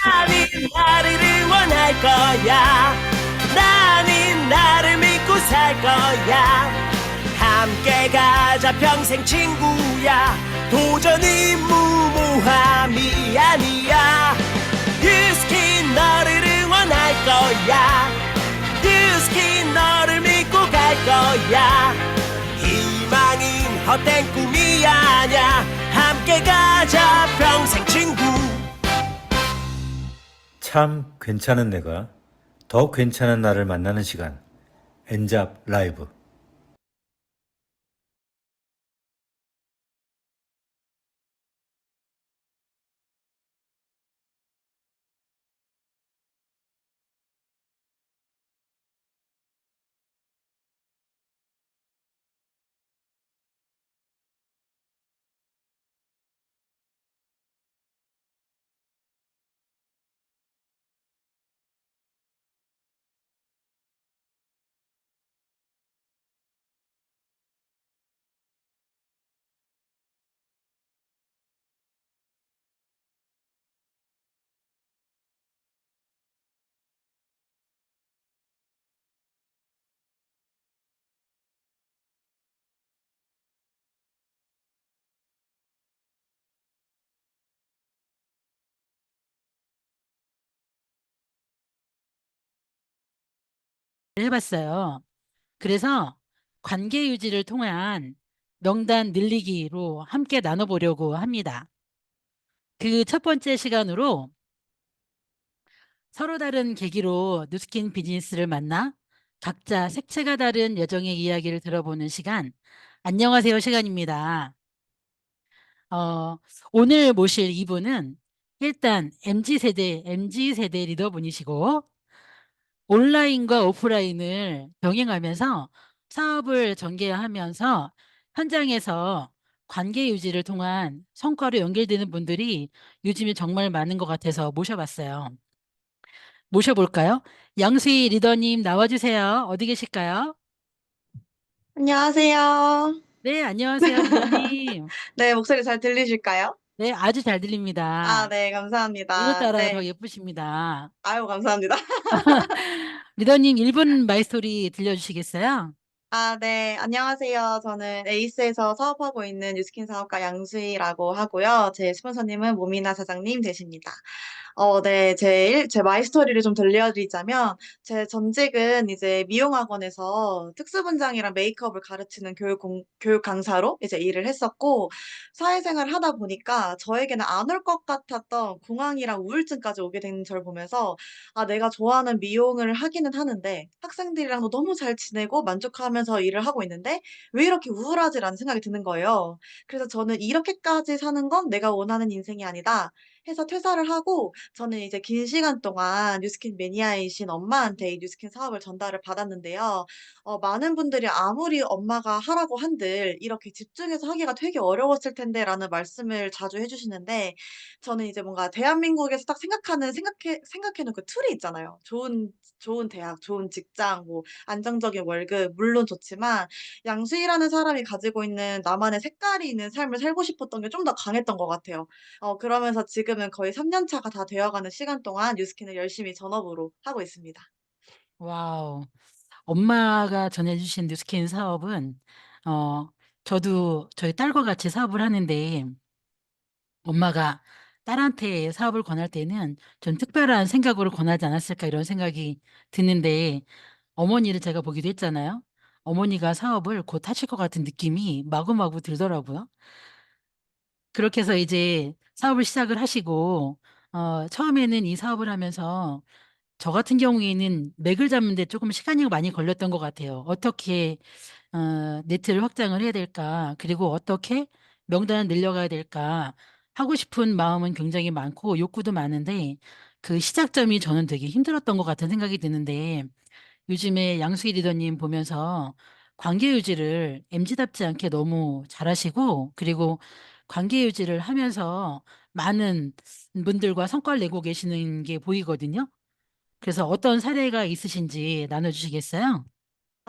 나는 나를 응원할 거야. 나는 나를 믿고 살 거야. 함께 가자 평생 친구야. 도전은 무모함이 아니야. 뉴스킨 너를 응원할 거야. 뉴스킨 너를 믿고 갈 거야. 희망은 헛된 꿈이 아냐. 함께 가자 평생 친구. 참 괜찮은 내가 더 괜찮은 나를 만나는 시간 엔잡 라이브. 해봤어요. 그래서 관계 유지를 통한 명단 늘리기로 함께 나눠보려고 합니다. 그 첫 번째 시간으로 서로 다른 계기로 뉴스킨 비즈니스를 만나 각자 색채가 다른 여정의 이야기를 들어보는 시간, 안녕하세요 시간입니다. 오늘 모실 이분은 일단 MZ세대 리더분이시고 온라인과 오프라인을 병행하면서 사업을 전개하면서 현장에서 관계 유지를 통한 성과로 연결되는 분들이 요즘에 정말 많은 것 같아서 모셔봤어요. 모셔볼까요? 양수희 리더님 나와주세요. 어디 계실까요? 안녕하세요. 네, 안녕하세요, 리더님. 네, 목소리 잘 들리실까요? 네, 아주 잘 아, 들립니다. 네, 감사합니다. 오늘따라 더 네. 예쁘십니다. 아유, 감사합니다. 리더님 1분 마이스토리 들려주시겠어요? 아, 네. 안녕하세요. 저는 에이스에서 사업하고 있는 뉴스킨 사업가 양수희라고 하고요. 제 스폰서님은 모미나 사장님 되십니다. 네. 제 마이스토리를 좀 들려드리자면, 제 전직은 이제 미용학원에서 특수분장이랑 메이크업을 가르치는 교육 강사로 이제 일을 했었고, 사회생활을 하다 보니까 저에게는 안 올 것 같았던 공황이랑 우울증까지 오게 된 절 보면서, 아, 내가 좋아하는 미용을 하기는 하는데, 학생들이랑도 너무 잘 지내고 만족하면서 일을 하고 있는데, 왜 이렇게 우울하지라는 생각이 드는 거예요. 그래서 저는 이렇게까지 사는 건 내가 원하는 인생이 아니다. 해서 퇴사를 하고 저는 이제 긴 시간 동안 뉴스킨 매니아이신 엄마한테 이 뉴스킨 사업을 전달을 받았는데요. 많은 분들이 아무리 엄마가 하라고 한들 이렇게 집중해서 하기가 되게 어려웠을 텐데라는 말씀을 자주 해주시는데 저는 이제 뭔가 대한민국에서 딱 생각해 놓은 그 틀이 있잖아요. 좋은 대학, 좋은 직장, 뭐 안정적인 월급 물론 좋지만 양수희라는 사람이 가지고 있는 나만의 색깔이 있는 삶을 살고 싶었던 게 좀 더 강했던 것 같아요. 그러면서 지금은 거의 3년 차가 다 되어가는 시간 동안 뉴스킨을 열심히 전업으로 하고 있습니다. 와우. 엄마가 전해주신 뉴스킨 사업은, 어, 저도 저희 딸과 같이 사업을 하는데, 엄마가 딸한테 사업을 권할 때는 좀 특별한 생각으로 권하지 않았을까 이런 생각이 드는데, 어머니를 제가 보기도 했잖아요. 어머니가 사업을 곧 하실 것 같은 느낌이 마구마구 들더라고요. 그렇게 해서 이제 사업을 시작을 하시고, 처음에는 이 사업을 하면서 저 같은 경우에는 맥을 잡는데 조금 시간이 많이 걸렸던 것 같아요. 어떻게 네트를 확장을 해야 될까? 그리고 어떻게 명단을 늘려가야 될까? 하고 싶은 마음은 굉장히 많고 욕구도 많은데 그 시작점이 저는 되게 힘들었던 것 같은 생각이 드는데 요즘에 양수희 리더님 보면서 관계 유지를 MZ답지 않게 너무 잘하시고 그리고 관계 유지를 하면서 많은 분들과 성과를 내고 계시는 게 보이거든요. 그래서 어떤 사례가 있으신지 나눠주시겠어요?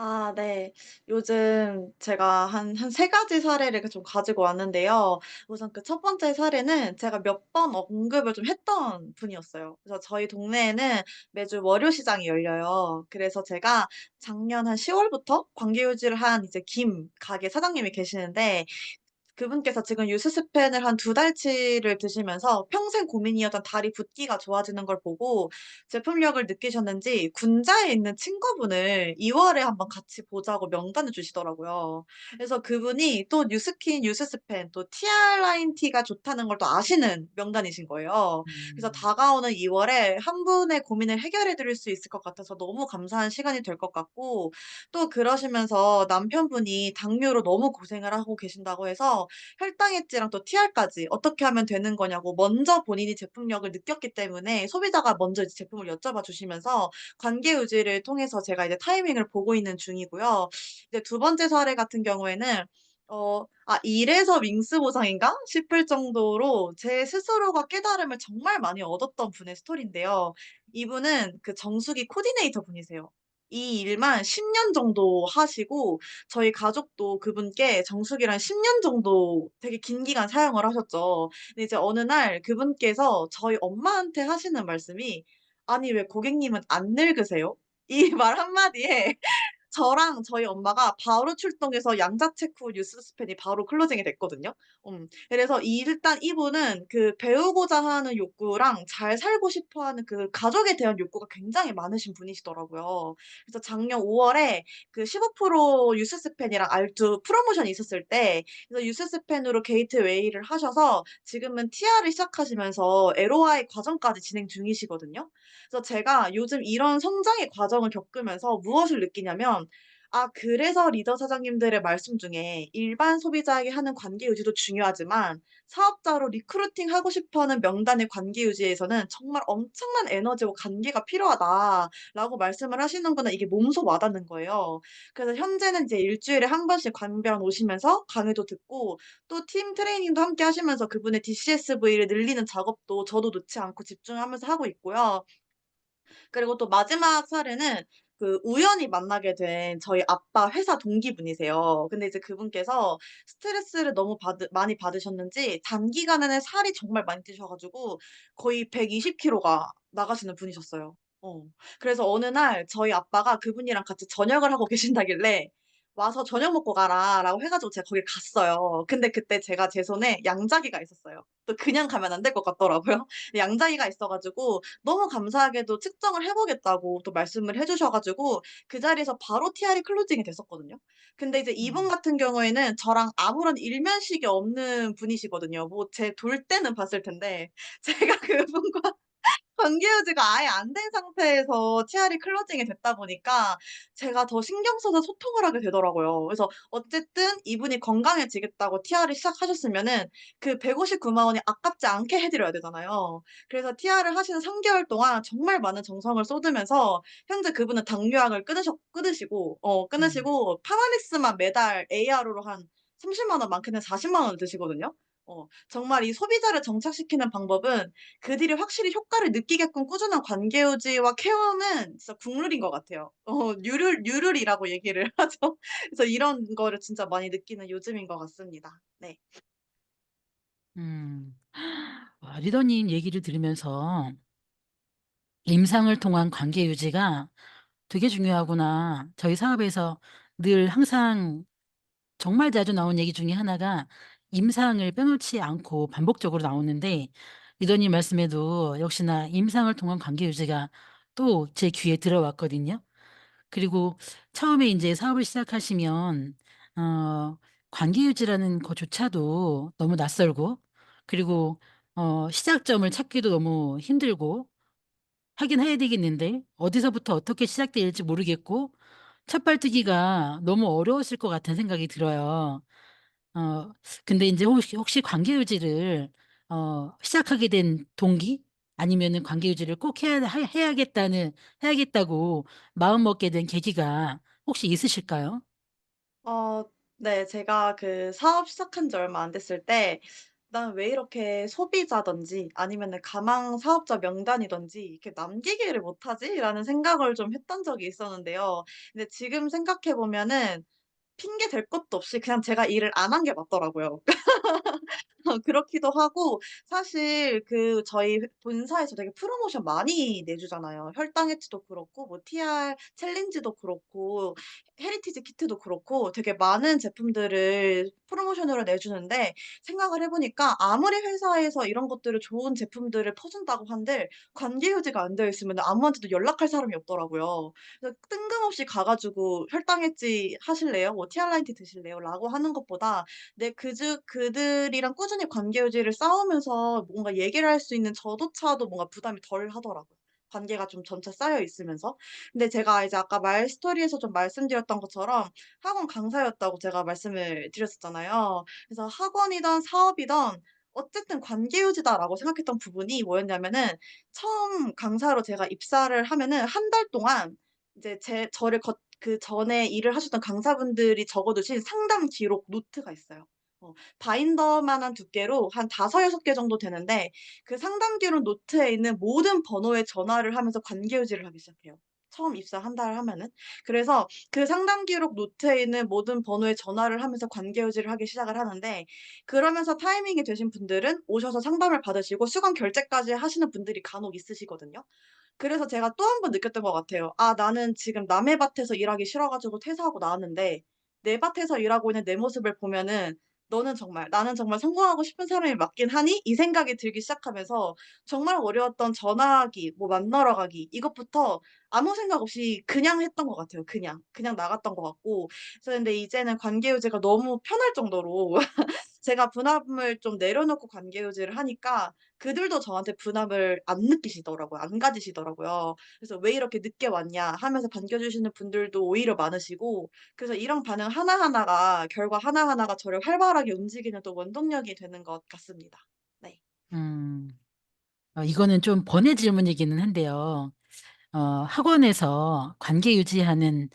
아, 네. 요즘 제가 한 세 가지 사례를 좀 가지고 왔는데요. 우선 그 첫 번째 사례는 제가 몇 번 언급을 좀 했던 분이었어요. 그래서 저희 동네에는 매주 월요 시장이 열려요. 그래서 제가 작년 한 10월부터 관계 유지를 한 이제 김 가게 사장님이 계시는데, 그분께서 지금 유스스펜을 한 두 달치를 드시면서 평생 고민이었던 다리 붓기가 좋아지는 걸 보고 제품력을 느끼셨는지 군자에 있는 친구분을 2월에 한번 같이 보자고 명단을 주시더라고요. 그래서 그분이 또 뉴스킨, 유스스펜, 또 TR 라인 T가 좋다는 걸 또 아시는 명단이신 거예요. 그래서 음. 다가오는 2월에 한 분의 고민을 해결해 드릴 수 있을 것 같아서 너무 감사한 시간이 될 것 같고, 또 그러시면서 남편분이 당뇨로 너무 고생을 하고 계신다고 해서 혈당액지랑 또 TR까지 어떻게 하면 되는 거냐고 먼저 본인이 제품력을 느꼈기 때문에 소비자가 먼저 이제 제품을 여쭤봐 주시면서 관계 유지를 통해서 제가 이제 타이밍을 보고 있는 중이고요. 이제 두 번째 사례 같은 경우에는 이래서 윙스 보상인가 싶을 정도로 제 스스로가 깨달음을 정말 많이 얻었던 분의 스토리인데요. 이분은 그 정수기 코디네이터 분이세요. 이 일만 10년 정도 하시고 저희 가족도 그분께 정수기를 한 10년 정도 되게 긴 기간 사용을 하셨죠. 근데 이제 어느 날 그분께서 저희 엄마한테 하시는 말씀이 "아니 왜 고객님은 안 늙으세요?" 이 말 한마디에 저랑 저희 엄마가 바로 출동해서 양자체크 뉴스스팬이 바로 클로징이 됐거든요. 그래서 일단 이분은 그 배우고자 하는 욕구랑 잘 살고 싶어 하는 그 가족에 대한 욕구가 굉장히 많으신 분이시더라고요. 그래서 작년 5 월에 그 15% 뉴스스팬이랑 알투 프로모션이 있었을 때, 그래서 뉴스스팬으로 게이트웨이를 하셔서 지금은 TR을 시작하시면서 LOI 과정까지 진행 중이시거든요. 그래서 제가 요즘 이런 성장의 과정을 겪으면서 무엇을 느끼냐면, 그래서 리더 사장님들의 말씀 중에 일반 소비자에게 하는 관계 유지도 중요하지만 사업자로 리크루팅하고 싶어 하는 명단의 관계 유지에서는 정말 엄청난 에너지와 관계가 필요하다라고 말씀을 하시는구나, 이게 몸소 와닿는 거예요. 그래서 현재는 이제 일 주일에 한 번씩 관변 오시면서 강의도 듣고 또 팀 트레이닝도 함께 하시면서 그분의 DCSV를 늘리는 작업도 저도 놓지 않고 집중하면서 하고 있고요. 그리고 또 마지막 사례는 그 우연히 만나게 된 저희 아빠 회사 동기분이세요. 근데 이제 그분께서 스트레스를 너무 많이 받으셨는지 단기간에 살이 정말 많이 찌셔 가지고 거의 120 킬로가 나가시는 분이셨어요. 어. 그래서 어느 날 저희 아빠가 그분이랑 같이 저녁을 하고 계신다길래 "와서 저녁 먹고 가라."라고 해 가지고 제가 거길 갔어요. 근데 그때 제가 제 손에 양자기가 있었어요. 또 그냥 가면 안 될 것 같더라고요. 양자기가 있어 가지고 너무 감사하게도 측정을 해 보겠다고 또 말씀을 해 주셔 가지고 그 자리에서 바로 TR이 클로징이 됐었거든요. 근데 이제 이분 음. 같은 경우에는 저랑 아무런 일면식이 없는 분이시거든요. 뭐 제 돌 때는 봤을 텐데 제가 그분과 관계 유지가 아예 안 된 상태에서 TR이 클로징이 됐다 보니까 제가 더 신경 써서 소통을 하게 되더라고요. 그래서 어쨌든 이분이 건강해지겠다고 TR을 시작하셨으면은 그 159만 원이 아깝지 않게 해 드려야 되잖아요. 그래서 TR을 하시는 3 개월 동안 정말 많은 정성을 쏟으면서 현재 그분은 당뇨약을 음. 끊으시고 파라닉스만 매달 AR로로 한 30만 원, 많게는 40만 원을 드시거든요. 정말 이 소비자를 정착시키는 방법은 그들이 확실히 효과를 느끼게끔 꾸준한 관계 유지와 케어는 진짜 국룰인 것 같아요. 뉴룰이라고 얘기를 하죠. 그래서 이런 거를 진짜 많이 느끼는 요즘인 것 같습니다. 네. 음. 와, 리더님 얘기를 들으면서 임상을 통한 관계 유지가 되게 중요하구나. 저희 사업에서 늘 항상 정말 자주 나오는 얘기 중에 하나가 임상을 빼놓지 않고 반복적으로 나오는데, 리더님 말씀에도 역시나 임상을 통한 관계 유지가 또 제 귀에 들어왔거든요. 그리고 처음에 인제 사업을 시작하시면 어 관계 유지라는 것조차도 너무 낯설고, 그리고 시작점을 찾기도 너무 힘들고 하긴 해야 되겠는데 어디서부터 어떻게 시작돼야 할지 모르겠고 첫발뜨기가 너무 어려웠을 것 같은 생각이 들어요. 어 근데 인제 혹시 관계 유지를 시작하게 된 동기, 아니면은 관계 유지를 꼭 해야겠다고 마음먹게 된 계기가 혹시 있으실까요? 어 네. 제가 그 사업 시작한 지 얼마 안 됐을 때 난 왜 이렇게 소비자든지 아니면은 가망 사업자 명단이든지 이렇게 남기기를 못하지?'라는 생각을 좀 했던 적이 있었는데요. 근데 지금 생각해 보면은 핑계 댈 것도 없이 그냥 제가 일을 안 한 게 맞더라고요. 그렇기도 하고 사실 저희 본사에서 되게 프로모션 많이 내주잖아요. 혈당 해치도 그렇고 뭐 TR 챌린지도 그렇고 헤리티지 키트도 그렇고 되게 많은 제품들을 프로모션으로 내주는데 생각을 해 보니까 아무리 회사에서 이런 것들을 좋은 제품들을 퍼준다고 한들 관계 유지가 안 되어 있으면 아무한테도 연락할 사람이 없더라고요. 그래서 뜬금없이 가 가지고 "혈당 해치 하실래요?" 뭐 "TR 라이트 드실래요?"라고 하는 것보다 그들이랑 꾸준히 관계 유지를 쌓으면서 뭔가 얘기를 할 수 있는 저조차도 뭔가 부담이 덜 하더라고요. 관계가 좀 점차 쌓여 있으면서. 근데 제가 이제 아까 말스토리에서 좀 말씀드렸던 것처럼 학원 강사였다고 제가 말씀을 드렸었잖아요. 그래서 학원이든 사업이든 어쨌든 '관계 유지다.'라고 생각했던 부분이 뭐였냐면은 처음 강사로 제가 입사를 하면은 한 달 동안 이제 저를 그전에 일을 하셨던 강사분들이 적어 두신 상담 기록 노트가 있어요. 바인더만한 두께로 한 5-6개 정도 되는데 그 상담 기록 노트에 있는 모든 번호에 전화를 하면서 관계 유지를 하기 시작해요. 처음 입사 한 달 하면은. 그래서 그 상담 기록 노트에 있는 모든 번호에 전화를 하면서 관계 유지를 하기 시작을 하는데 그러면서 타이밍이 되신 분들은 오셔서 상담을 받으시고 수강 결제까지 하시는 분들이 간혹 있으시거든요. 그래서 제가 또 한 번 느꼈던 것 같아요. '아 나는 지금 남의 밭에서 일하기 싫어 가지고 퇴사하고 나왔는데 내 밭에서 일하고 있는 내 모습을 보면은 나는 정말 성공하고 싶은 사람이 맞긴 하니?' 이 생각이 들기 시작하면서 정말 어려웠던 전화하기, 뭐 만나러 가기 이것부터 아무 생각 없이 그냥 했던 것 같아요 그냥. 그냥 나갔던 것 같고. 그래서 근데 이제는 관계 유지가 너무 편할 정도로 제가 부담을 좀 내려놓고 관계 유지를 하니까 그들도 저한테 부담을 안 느끼시더라고요. 안 가지시더라고요. 그래서 "왜 이렇게 늦게 왔냐." 하면서 반겨주시는 분들도 오히려 많으시고 그래서 이런 반응 하나하나가 결과 하나하나가 저를 활발하게 움직이는 또 원동력이 되는 것 같습니다. 네. 음. 이거는 좀 번외 질문이기는 한데요. 학원에서 관계 유지하는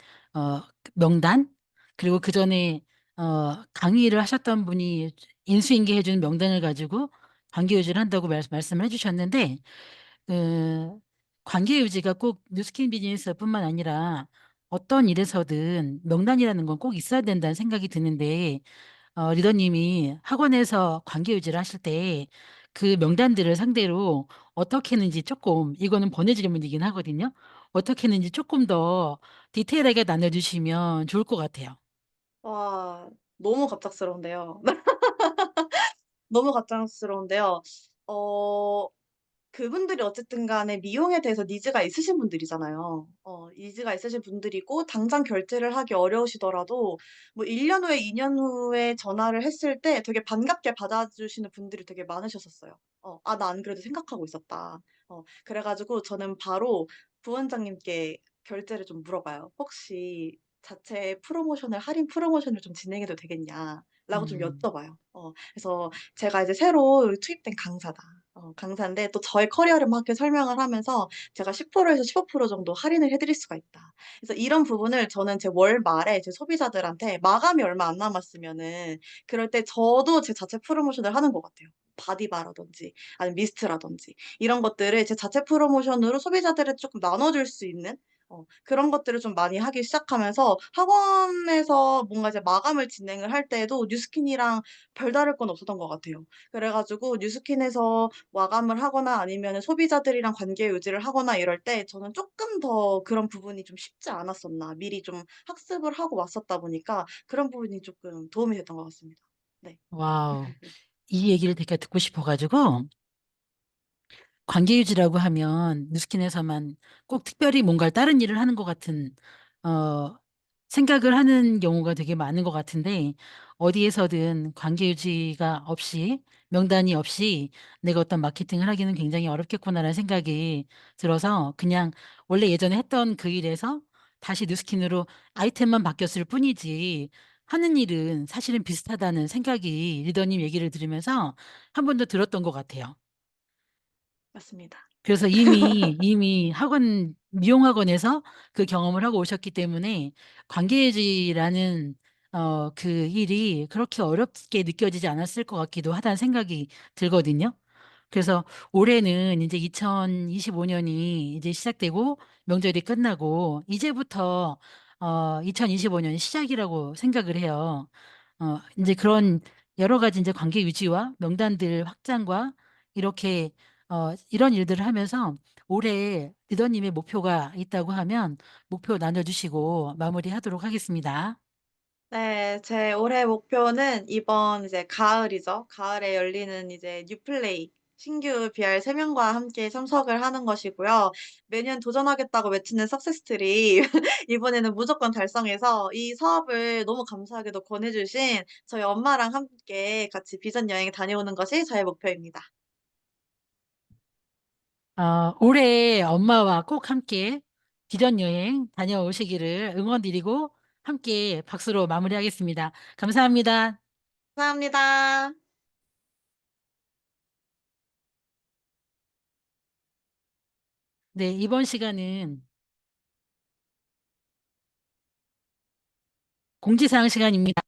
명단, 그리고 그전에 강의를 하셨던 분이 인수인계해 주는 명단을 가지고 관계 유지를 한다고 말씀을 해 주셨는데, 그 관계 유지가 꼭 뉴스킨 비즈니스뿐만 아니라 어떤 일에서든 명단이라는 건 꼭 있어야 된다는 생각이 드는데, 리더님이 학원에서 관계 유지를 하실 때 그 명단들을 상대로 어떻게 했는지, 조금 이거는 번외 질문이긴 하거든요. 어떻게 했는지 조금 더 디테일하게 나눠 주시면 좋을 것 같아요. 와 너무 갑작스러운데요. 너무 갑작스러운데요. 어 그분들이 어쨌든 간에 미용에 대해서 니즈가 있으신 분들이잖아요. 니즈가 있으신 분들이고 당장 결제를 하기 어려우시더라도 뭐 1년 후에 2년 후에 전화를 했을 때 되게 반갑게 받아주시는 분들이 되게 많으셨었어요. "아 나 안 그래도 생각하고 있었다." 그래 가지고 저는 바로 부원장님께 결제를 좀 물어봐요. "혹시 자체 프로모션을 할인 프로모션을 좀 진행해도 되겠냐?"라고 좀 음. 여쭤봐요. 그래서 제가 이제 새로 투입된 강사다. 강사인데 또 저의 커리어를 막 이렇게 설명을 하면서 제가 10% 에서 15% 정도 할인을 해 드릴 수가 있다. 그래서 이런 부분을 저는 제 월 말에 제 소비자들한테 마감이 얼마 안 남았으면은 그럴 때 저도 제 자체 프로모션을 하는 것 같아요. 바디바라든지 아니면 미스트라든지 이런 것들을 제 자체 프로모션으로 소비자들한테 쪼끔 나눠 줄 수 있는 그런 것들을 좀 많이 하기 시작하면서 학원에서 뭔가 이제 마감을 진행을 할 때에도 뉴스킨이랑 별다를 건 없었던 것 같아요. 그래 가지고 뉴스킨에서 마감을 하거나 아니면은 소비자들이랑 관계 유지를 하거나 이럴 때 저는 쪼끔 더 그런 부분이 좀 쉽지 않았었나. 미리 좀 학습을 하고 왔었다 보니까 그런 부분이 쪼끔 도움이 됐던 것 같습니다. 네. 와우. 이 얘기를 되게 듣고 싶어 가지고, 관계 유지라고 하면 뉴스킨에서만 꼭 특별히 뭔가 다른 일을 하는 것 같은 어 생각을 하는 경우가 되게 많은 것 같은데, 어디에서든 관계 유지가 없이, 명단이 없이 내가 어떤 마케팅을 하기는 굉장히 어렵겠구나라는 생각이 들어서, 그냥 원래 예전에 했던 그 일에서 다시 뉴스킨으로 아이템만 바뀌었을 뿐이지 하는 일은 사실은 비슷하다는 생각이 리더님 얘기를 들으면서 한 번 더 들었던 것 같아요. 맞습니다. 그래서 이미 미용 학원에서 그 경험을 하고 오셨기 때문에 관계유지라는 그 일이 그렇게 어렵게 느껴지지 않았을 것 같기도 하다는 생각이 들거든요. 그래서 올해는 이제 2025년이 이제 시작되고 명절이 끝나고 이제부터 2025년 시작이라고 생각을 해요. 이제 그런 여러 가지 이제 관계 유지와 명단들 확장과 이렇게 이런 일들을 하면서 올해 리더님의 목표가 있다고 하면 목표 나눠주시고 마무리하도록 하겠습니다. 네, 제 올해 목표는 이번 이제 가을이죠. 가을에 열리는 이제 뉴플레이 신규 BR 3명과 함께 참석을 하는 것이고요. 매년 도전하겠다고 외치는 석세스트리 이번에는 무조건 달성해서 이 사업을 너무 감사하게도 권해주신 저희 엄마랑 함께 같이 비전 여행 다녀오는 것이 저의 목표입니다. 올해 엄마와 꼭 함께 비전 여행 다녀오시기를 응원드리고 함께 박수로 마무리하겠습니다. 감사합니다. 감사합니다. 네, 이번 시간은 공지사항 시간입니다.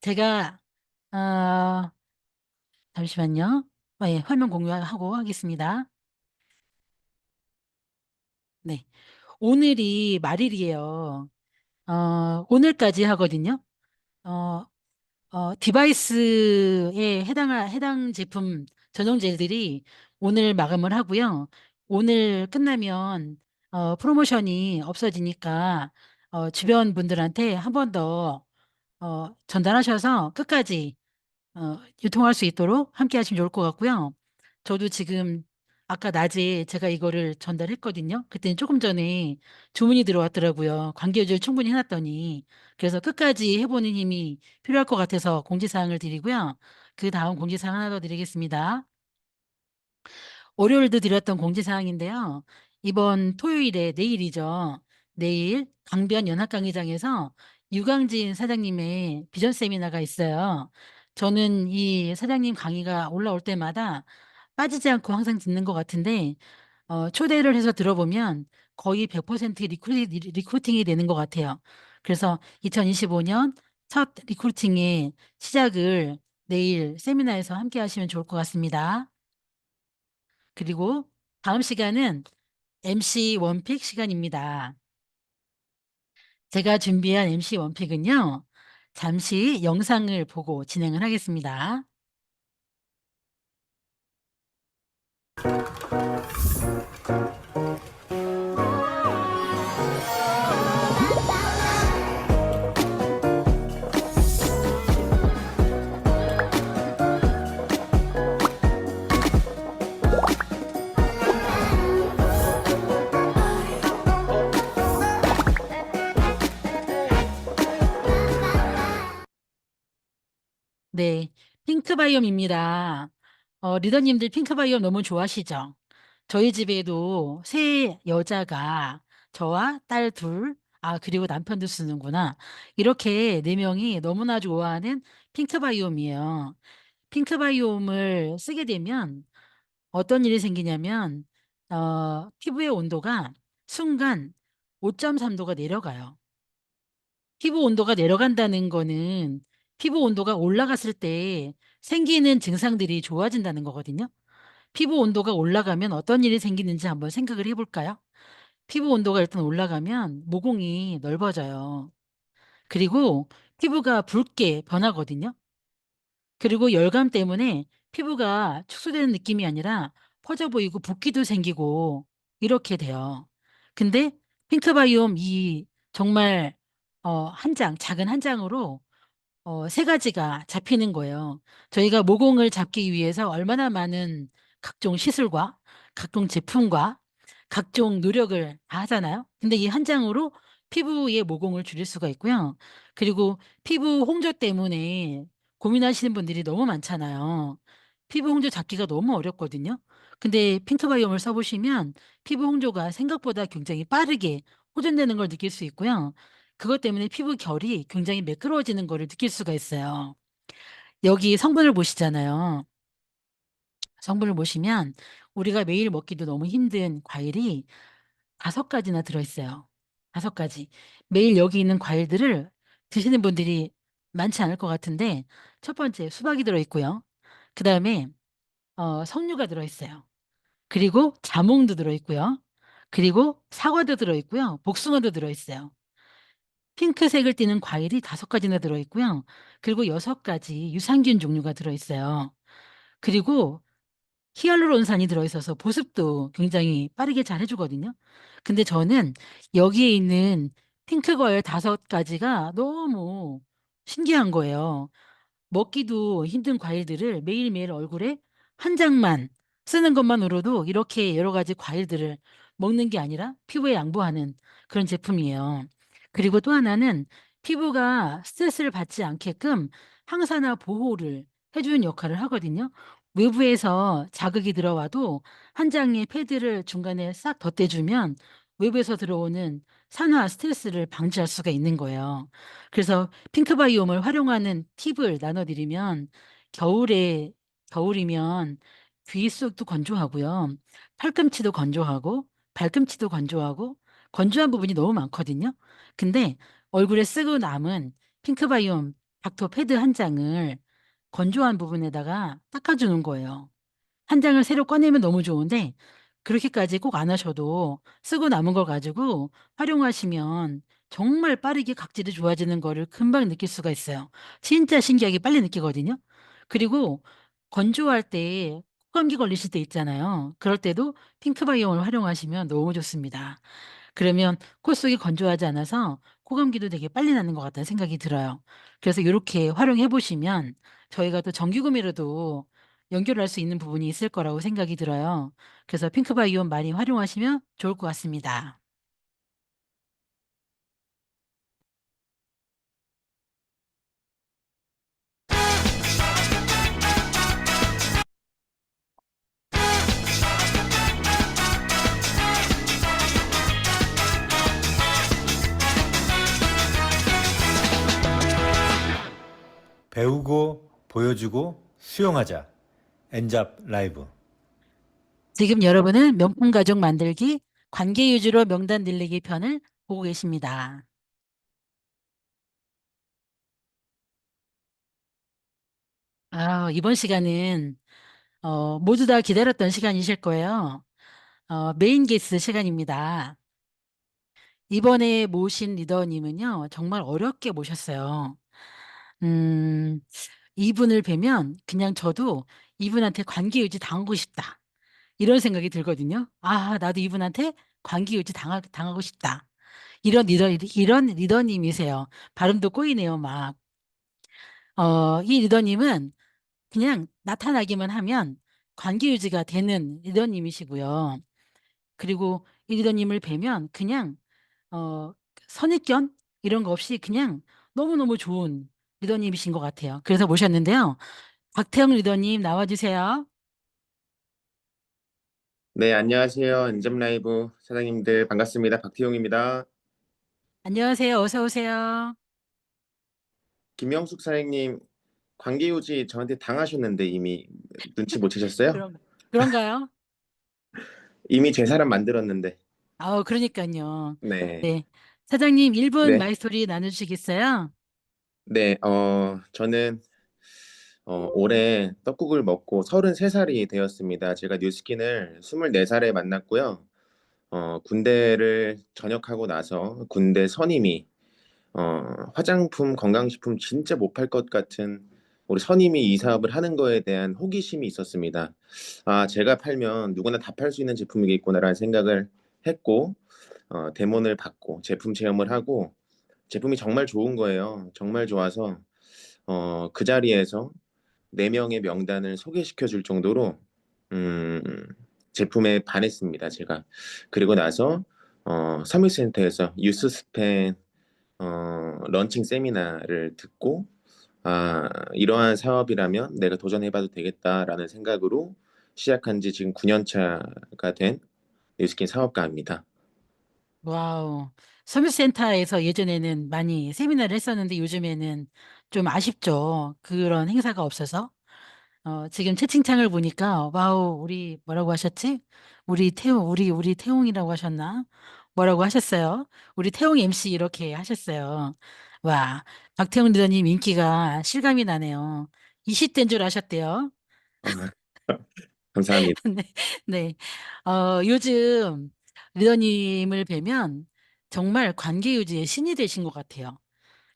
제가 어, 잠시만요. 예, 화면 공유하고 하겠습니다. 네, 오늘이 말일이에요. 오늘까지 하거든요. 어, 디바이스에 해당 제품 전용젤들이 오늘 마감을 하고요. 오늘 끝나면 프로모션이 없어지니까 주변 분들한테 한 번 더 전달하셔서 끝까지 유통할 수 있도록 함께 하시면 좋을 것 같고요. 저도 지금 아까 낮에 제가 이거를 전달했거든요. 그때는 조금 전에 주문이 들어왔더라고요. 관계 유지를 충분히 해놨더니. 그래서 끝까지 해보는 힘이 필요할 것 같아서 공지사항을 드리고요. 그 다음 공지사항 하나 더 드리겠습니다. 월요일도 드렸던 공지사항인데요. 이번 토요일에 내일이죠. 내일 강변 연합강의장에서 유강진 사장님의 비전 세미나가 있어요. 저는 이 사장님 강의가 올라올 때마다 빠지지 않고 항상 듣는 것 같은데 초대를 해서 들어보면 거의 100% 리크루팅이 되는 것 같아요. 그래서 2025년 첫 리크루팅의 시작을 내일 세미나에서 함께 하시면 좋을 것 같습니다. 그리고 다음 시간은 MC 원픽 시간입니다. 제가 준비한 MC 원픽은요. 잠시 영상을 보고 진행을 하겠습니다. 네, 핑크바이옴입니다. 리더님들 핑크바이옴 너무 좋아하시죠? 저희 집에도 세 여자가 저와 딸 둘, 그리고 남편도 쓰는구나. 이렇게 네 명이 너무나 좋아하는 핑크바이옴이에요. 핑크바이옴을 쓰게 되면 어떤 일이 생기냐면, 피부의 온도가 순간 5.3도가 내려가요. 피부 온도가 내려간다는 거는 피부 온도가 올라갔을 때 생기는 증상들이 좋아진다는 거거든요. 피부 온도가 올라가면 어떤 일이 생기는지 한번 생각을 해볼까요? 피부 온도가 일단 올라가면 모공이 넓어져요. 그리고 피부가 붉게 변하거든요. 그리고 열감 때문에 피부가 축소되는 느낌이 아니라 퍼져 보이고 붓기도 생기고 이렇게 돼요. 근데 핑크바이옴 이 정말 한 장, 작은 한 장으로 세 가지가 잡히는 거예요. 저희가 모공을 잡기 위해서 얼마나 많은 각종 시술과 각종 제품과 각종 노력을 다 하잖아요. 근데 이 한 장으로 피부의 모공을 줄일 수가 있고요. 그리고 피부 홍조 때문에 고민하시는 분들이 너무 많잖아요. 피부 홍조 잡기가 너무 어렵거든요. 근데 핑크바이옴을 써보시면 피부 홍조가 생각보다 굉장히 빠르게 호전되는 걸 느낄 수 있고요. 그것 때문에 피부 결이 굉장히 매끄러워지는 거를 느낄 수가 있어요. 여기 성분을 보시잖아요. 성분을 보시면 우리가 매일 먹기도 너무 힘든 과일이 5가지나 들어있어요. 5가지. 매일 여기 있는 과일들을 드시는 분들이 많지 않을 것 같은데, 첫 번째 수박이 들어있고요. 그 다음에 석류가 들어있어요. 그리고 자몽도 들어있고요. 그리고 사과도 들어있고요. 복숭아도 들어있어요. 핑크색을 띠는 과일이 5가지나 들어있고요. 그리고 6가지 유산균 종류가 들어있어요. 그리고 히알루론산이 들어있어서 보습도 굉장히 빠르게 잘 해주거든요. 근데 저는 여기에 있는 핑크 과일 5가지가 너무 신기한 거예요. 먹기도 힘든 과일들을 매일매일 얼굴에 한 장만 쓰는 것만으로도 이렇게 여러 가지 과일들을 먹는 게 아니라 피부에 양보하는 그런 제품이에요. 그리고 또 하나는 피부가 스트레스를 받지 않게끔 항산화 보호를 해주는 역할을 하거든요. 외부에서 자극이 들어와도 한 장의 패드를 중간에 싹 덧대주면 외부에서 들어오는 산화 스트레스를 방지할 수가 있는 거예요. 그래서 핑크바이옴을 활용하는 팁을 나눠드리면 겨울에 겨울이면 귀 속도 건조하고요. 팔꿈치도 건조하고 발꿈치도 건조하고 건조한 부분이 너무 많거든요. 근데 얼굴에 쓰고 남은 핑크바이옴 닥터 패드 한 장을 건조한 부분에다가 닦아주는 거예요. 한 장을 새로 꺼내면 너무 좋은데 그렇게까지 꼭 안 하셔도 쓰고 남은 걸 가지고 활용하시면 정말 빠르게 각질이 좋아지는 거를 금방 느낄 수가 있어요. 진짜 신기하게 빨리 느끼거든요. 그리고 건조할 때 코감기 걸리실 때 있잖아요. 그럴 때도 핑크바이옴을 활용하시면 너무 좋습니다. 그러면 코 속이 건조하지 않아서 코감기도 되게 빨리 나는 것 같다는 생각이 들어요. 그래서 이렇게 활용해 보시면 저희가 또 정기구매로도 연결할 수 있는 부분이 있을 거라고 생각이 들어요. 그래서 핑크바이옴 많이 활용하시면 좋을 것 같습니다. 배우고 보여주고 수용하자. 엔잡 라이브. 지금 여러분은 명품 가족 만들기 관계 유지로 명단 늘리기 편을 보고 계십니다. 이번 시간은 모두 다 기다렸던 시간이실 거예요. 메인 게스트 시간입니다. 이번에 모신 리더님은요, 정말 어렵게 모셨어요. 음, 이분을 뵈면 그냥 저도 이분한테 관계 유지 당하고 싶다. 이런 생각이 들거든요. 나도 이분한테 관계 유지 당하고 싶다. 이런 리더님이세요. 발음도 꼬이네요, 막. 이 리더님은 그냥 나타나기만 하면 관계 유지가 되는 리더님이시고요. 그리고 이 리더님을 뵈면 그냥 선입견 이런 거 없이 그냥 너무너무 좋은 리더님이신 것 같아요. 그래서 모셨는데요. 박태영 리더님 나와주세요. 네, 안녕하세요. 엔점 라이브 사장님들 반갑습니다. 박태용입니다. 안녕하세요. 어서 오세요. 김영숙 사장님 관계 유지 저한테 당하셨는데 이미 눈치 못 채셨어요? 그런가요? 이미 제 사람 만들었는데. 그러니까요. 네. 네. 사장님 1분 네. 마이스토리 나눠주시겠어요? 네, 저는 올해 떡국을 먹고 33살이 되었습니다. 제가 뉴스킨을 24살에 만났고요. 군대를 전역하고 나서 군대 선임이 화장품, 건강식품 진짜 못 팔 것 같은 우리 선임이 이 사업을 하는 거에 대한 호기심이 있었습니다. 제가 팔면 누구나 다 팔 수 있는 제품이겠구나라는 생각을 했고, 데모를 받고 제품 체험을 하고 제품이 정말 좋은 거예요. 정말 좋아서 그 자리에서 4명의 명단을 소개시켜 줄 정도로 음, 제품에 반했습니다. 제가. 그리고 나서 서밋센터에서 유스스펜 런칭 세미나를 듣고 이러한 사업이라면 내가 도전해봐도 되겠다라는 생각으로 시작한 지 지금 9년 차가 된 뉴스킨 사업가입니다. 와우. 서비스센터에서 예전에는 많이 세미나를 했었는데 요즘에는 좀 아쉽죠. 그런 행사가 없어서. 지금 채팅창을 보니까 와우, 우리 뭐라고 하셨지? 우리 태웅이라고 하셨나? 뭐라고 하셨어요? 우리 태웅 MC 이렇게 하셨어요. 와, 박태훈 리더님 인기가 실감이 나네요. 20대인 줄 아셨대요. 아, 감사합니다. 네, 네. 요즘 리더님을 뵈면 정말 관계 유지의 신이 되신 것 같아요.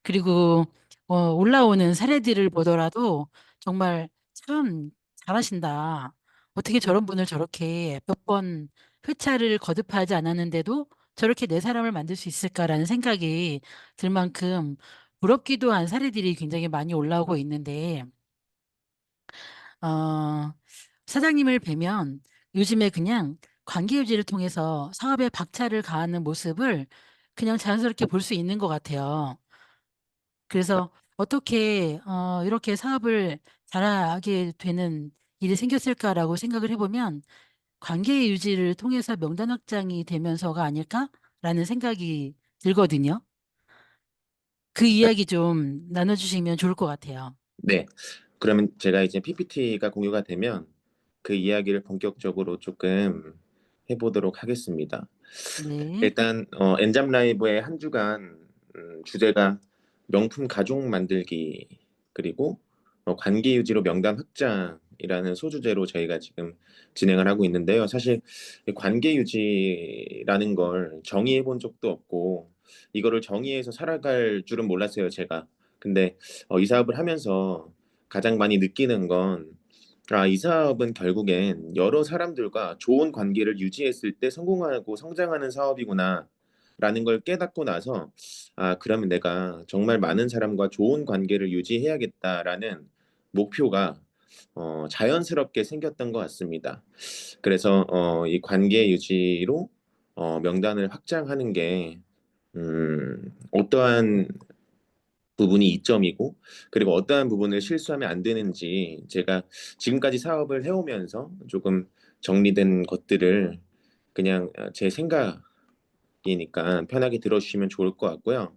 그리고 올라오는 사례들을 보더라도 정말 참 잘하신다. 어떻게 저런 분을 저렇게 몇 번 회차를 거듭하지 않았는데도 저렇게 내 사람을 만들 수 있을까라는 생각이 들 만큼 부럽기도 한 사례들이 굉장히 많이 올라오고 있는데, 어, 사장님을 뵈면 요즘에 그냥 관계 유지를 통해서 사업에 박차를 가하는 모습을 그냥 자연스럽게 볼 수 있는 것 같아요. 그래서 어떻게 이렇게 사업을 잘하게 되는 일이 생겼을까라고 생각을 해보면 관계 유지를 통해서 명단 확장이 되면서가 아닐까라는 생각이 들거든요. 그 이야기 좀 나눠주시면 좋을 것 같아요. 네. 그러면 제가 이제 PPT가 공유가 되면 그 이야기를 본격적으로 조금 해보도록 하겠습니다. 네, 일단 엔잡 라이브의 한 주간 주제가 명품 가족 만들기 그리고 관계 유지로 명단 확장이라는 소주제로 저희가 지금 진행을 하고 있는데요. 사실 이 관계 유지라는 걸 정의해 본 적도 없고 이거를 정의해서 살아갈 줄은 몰랐어요, 제가. 근데 이 사업을 하면서 가장 많이 느끼는 건 이 사업은 결국엔 여러 사람들과 좋은 관계를 유지했을 때 성공하고 성장하는 사업이구나. 라는 걸 깨닫고 나서 그러면 내가 정말 많은 사람과 좋은 관계를 유지해야겠다라는 목표가 자연스럽게 생겼던 것 같습니다. 그래서 이 관계 유지로 명단을 확장하는 게 어떠한 부분이 이점이고 그리고 어떠한 부분을 실수하면 안 되는지 제가 지금까지 사업을 해오면서 조금 정리된 것들을 그냥 제 생각이니까 편하게 들어주시면 좋을 것 같고요.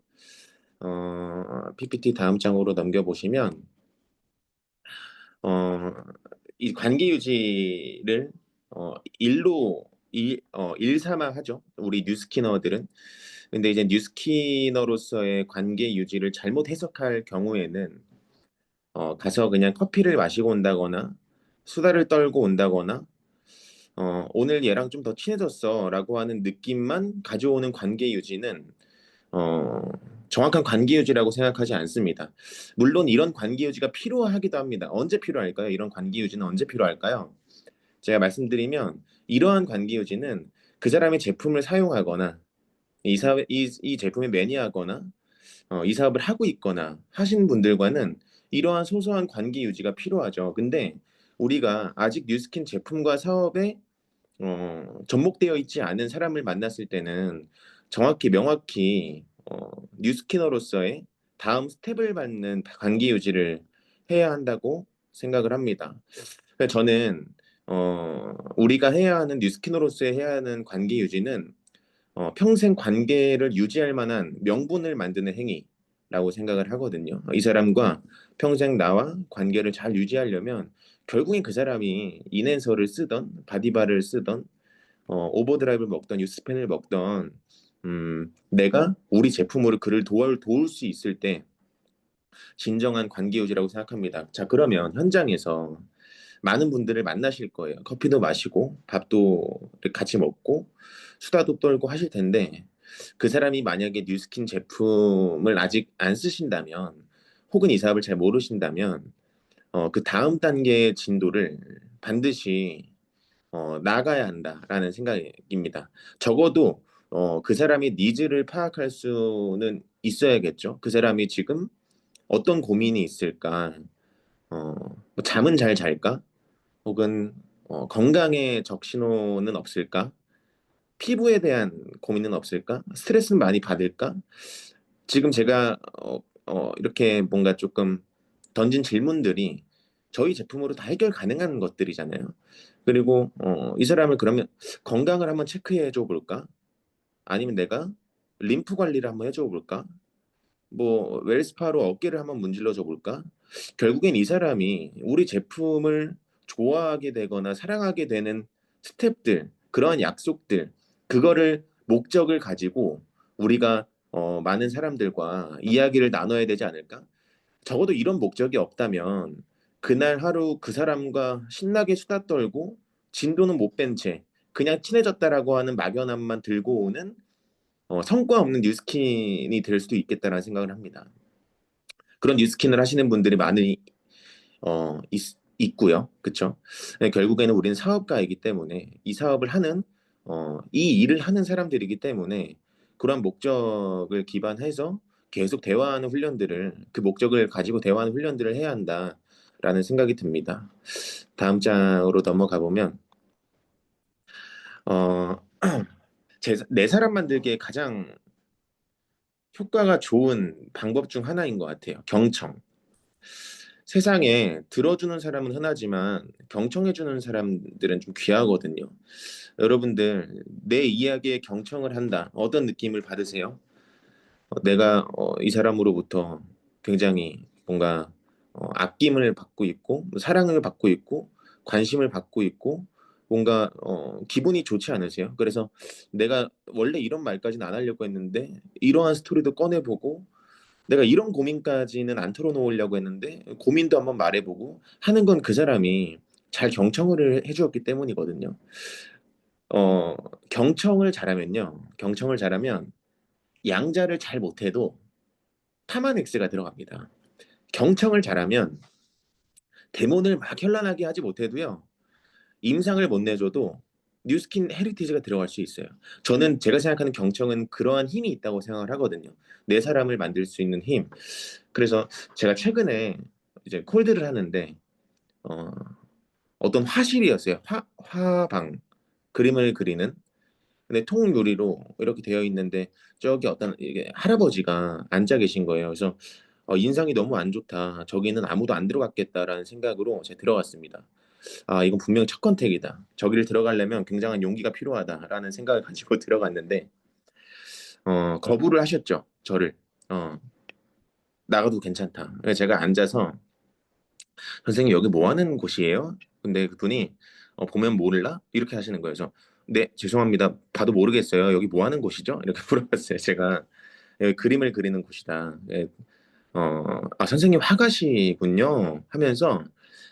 PPT 다음 장으로 넘겨보시면 어, 이 관계 유지를 일삼아 하죠. 우리 뉴스키너들은. 근데 이제 뉴스키너로서의 관계 유지를 잘못 해석할 경우에는 가서 그냥 커피를 마시고 온다거나 수다를 떨고 온다거나 오늘 얘랑 좀 더 친해졌어라고 하는 느낌만 가져오는 관계 유지는 어, 정확한 관계 유지라고 생각하지 않습니다. 물론 이런 관계 유지가 필요하기도 합니다. 언제 필요할까요? 이런 관계 유지는 언제 필요할까요? 제가 말씀드리면 이러한 관계 유지는 그 사람의 제품을 사용하거나 이 제품에 매니아거나 이 사업을 하고 있거나 하신 분들과는 이러한 소소한 관계 유지가 필요하죠. 근데 우리가 아직 뉴스킨 제품과 사업에 접목되어 있지 않은 사람을 만났을 때는 정확히 명확히 뉴스키너로서의 다음 스텝을 밟는 관계 유지를 해야 한다고 생각을 합니다. 그래서 저는 우리가 해야 하는 뉴스키너로서의 해야 하는 관계 유지는 평생 관계를 유지할 만한 명분을 만드는 행위라고 생각을 하거든요. 이 사람과 평생 나와 관계를 잘 유지하려면 결국엔 그 사람이 인앤서를 쓰던 바디바를 쓰던 오버드라이브를 먹던 유스펜을 먹던 내가 우리 제품으로 그를 도울 수 있을 때 진정한 관계 유지라고 생각합니다. 자, 그러면 현장에서 많은 분들을 만나실 거예요. 커피도 마시고 밥도 같이 먹고 수다도 떨고 하실 텐데 그 사람이 만약에 뉴스킨 제품을 아직 안 쓰신다면 혹은 이 사업을 잘 모르신다면 그 다음 단계의 진도를 반드시 나가야 한다라는 생각입니다. 적어도 그 사람의 니즈를 파악할 수는 있어야겠죠. 그 사람이 지금 어떤 고민이 있을까? 뭐 잠은 잘 잘까? 혹은 건강에 적신호는 없을까? 피부에 대한 고민은 없을까? 스트레스는 많이 받을까? 지금 제가 이렇게 뭔가 조금 던진 질문들이 저희 제품으로 다 해결 가능한 것들이잖아요. 그리고 이 사람을 그러면 건강을 한번 체크해 줘 볼까? 아니면 내가 림프 관리를 한번 해줘 볼까? 뭐 웰스파로 어깨를 한번 문질러 줘 볼까? 결국엔 이 사람이 우리 제품을 좋아하게 되거나 사랑하게 되는 스텝들, 그러한 약속들, 그거를 목적을 가지고 우리가 많은 사람들과 이야기를 나눠야 되지 않을까? 적어도 이런 목적이 없다면 그날 하루 그 사람과 신나게 수다 떨고 진도는 못 뺀 채 그냥 친해졌다라고 하는 막연함만 들고 오는 성과 없는 뉴스킨이 될 수도 있겠다라는 생각을 합니다. 그런 뉴스킨을 하시는 분들이 많이 있고요. 그렇죠? 결국에는 우리는 사업가이기 때문에 이 사업을 하는 이 일을 하는 사람들이기 때문에 그러한 목적을 기반해서 계속 대화하는 훈련들을 그 목적을 가지고 대화하는 훈련들을 해야 한다라는 생각이 듭니다. 다음 장으로 넘어가 보면 어, 내 사람 만들기에 가장 효과가 좋은 방법 중 하나인 것 같아요. 경청. 세상에 들어주는 사람은 흔하지만 경청해주는 사람들은 좀 귀하거든요. 여러분들 내 이야기에 경청을 한다. 어떤 느낌을 받으세요? 내가 이 사람으로부터 굉장히 뭔가 아낌을 받고 있고 사랑을 받고 있고 관심을 받고 있고 뭔가 기분이 좋지 않으세요? 그래서 내가 원래 이런 말까지는 안 하려고 했는데 이러한 스토리도 꺼내보고 내가 이런 고민까지는 안 털어놓으려고 했는데 고민도 한번 말해보고 하는 건 그 사람이 잘 경청을 해주었기 때문이거든요. 어, 경청을 잘하면 양자를 잘 못해도 타만 X가 들어갑니다. 경청을 잘하면 대본을 막 현란하게 하지 못해도요. 임상을 못 내줘도 뉴스킨 헤리티지가 들어갈 수 있어요. 저는 제가 생각하는 경청은 그러한 힘이 있다고 생각을 하거든요. 내 사람을 만들 수 있는 힘. 그래서 제가 최근에 이제 콜드를 하는데 어, 어떤 화실이었어요. 화방 그림을 그리는. 근데 통유리로 이렇게 되어 있는데 저기 어떤 이게 할아버지가 앉아 계신 거예요. 그래서 인상이 너무 안 좋다. 저기는 아무도 안 들어갔겠다라는 생각으로 제가 들어갔습니다. 아, 이건 분명 첫 컨택이다. 저기를 들어가려면 굉장한 용기가 필요하다라는 생각을 가지고 들어갔는데 거부를 하셨죠. 저를. 나가도 괜찮다. 그래서 제가 앉아서 선생님 여기 뭐 하는 곳이에요? 근데 그분이 보면 모를라? 이렇게 하시는 거예요. 그래서 네, 죄송합니다. 봐도 모르겠어요. 여기 뭐 하는 곳이죠? 이렇게 물어봤어요. 제가 여기 그림을 그리는 곳이다. 예, 선생님 화가시군요. 하면서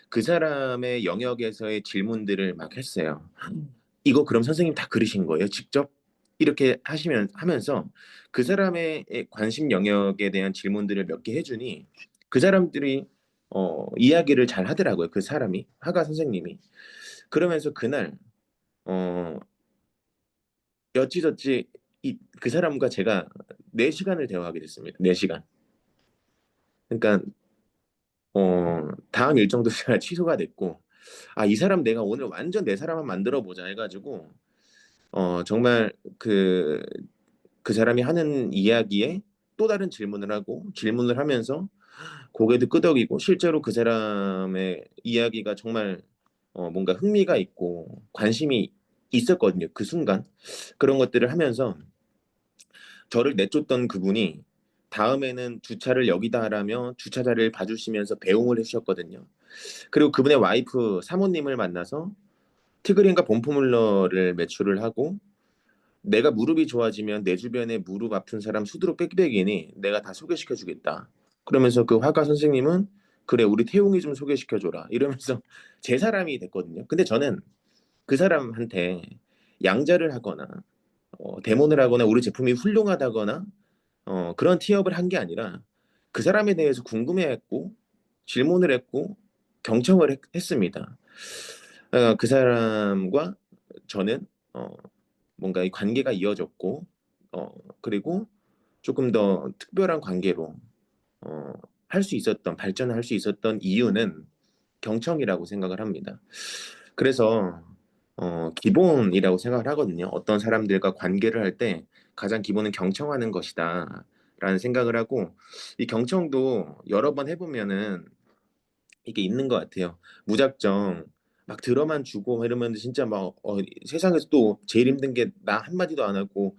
그 사람의 영역에서의 질문들을 막 했어요. 이거 그럼 선생님 다 그리신 거예요? 직접? 이렇게 하면서 그 사람의 관심 영역에 대한 질문들을 몇 개 해주니 그 사람들이 이야기를 잘 하더라고요. 그 사람이 화가 선생님이 그러면서 그날 어, 여찌저찌 그 사람과 제가 4시간을 대화하게 됐습니다. 4시간. 그러니까 다음 일정도 제가 취소가 됐고 이 사람 내가 오늘 완전 내 사람만 만들어 보자 해가지고 정말 그 사람이 하는 이야기에 또 다른 질문을 하고 질문을 하면서 고개도 끄덕이고 실제로 그 사람의 이야기가 정말 뭔가 흥미가 있고 관심이 있었거든요. 그 순간 그런 것들을 하면서 저를 내쫓던 그분이 다음에는 주차를 여기다 하라며 주차자를 봐주시면서 배웅을 해주셨거든요. 그리고 그분의 와이프 사모님을 만나서 티그린과 본포뮬러를 매출을 하고 내가 무릎이 좋아지면 내 주변에 무릎 아픈 사람 수두룩 빽빽이니 내가 다 소개시켜 주겠다. 그러면서 그 화가 선생님은 그래 우리 태웅이 좀 소개시켜 줘라 이러면서 제 사람이 됐거든요. 근데 저는 그 사람한테 양자를 하거나 데모를 하거나 우리 제품이 훌륭하다거나 그런 티업을 한 게 아니라 그 사람에 대해서 궁금해했고 질문을 했고 경청을 했습니다. 그 사람과 저는 뭔가 이 관계가 이어졌고 그리고 조금 더 특별한 관계로 할 수 있었던 발전을 할 수 있었던 이유는 경청이라고 생각을 합니다. 그래서 기본이라고 생각을 하거든요. 어떤 사람들과 관계를 할 때 가장 기본은 경청하는 것이다 라는 생각을 하고 이 경청도 여러 번 해보면은 이게 있는 것 같아요. 무작정 막 들어만 주고 이러면 진짜 막 세상에서 또 제일 힘든 게 나 한마디도 안 하고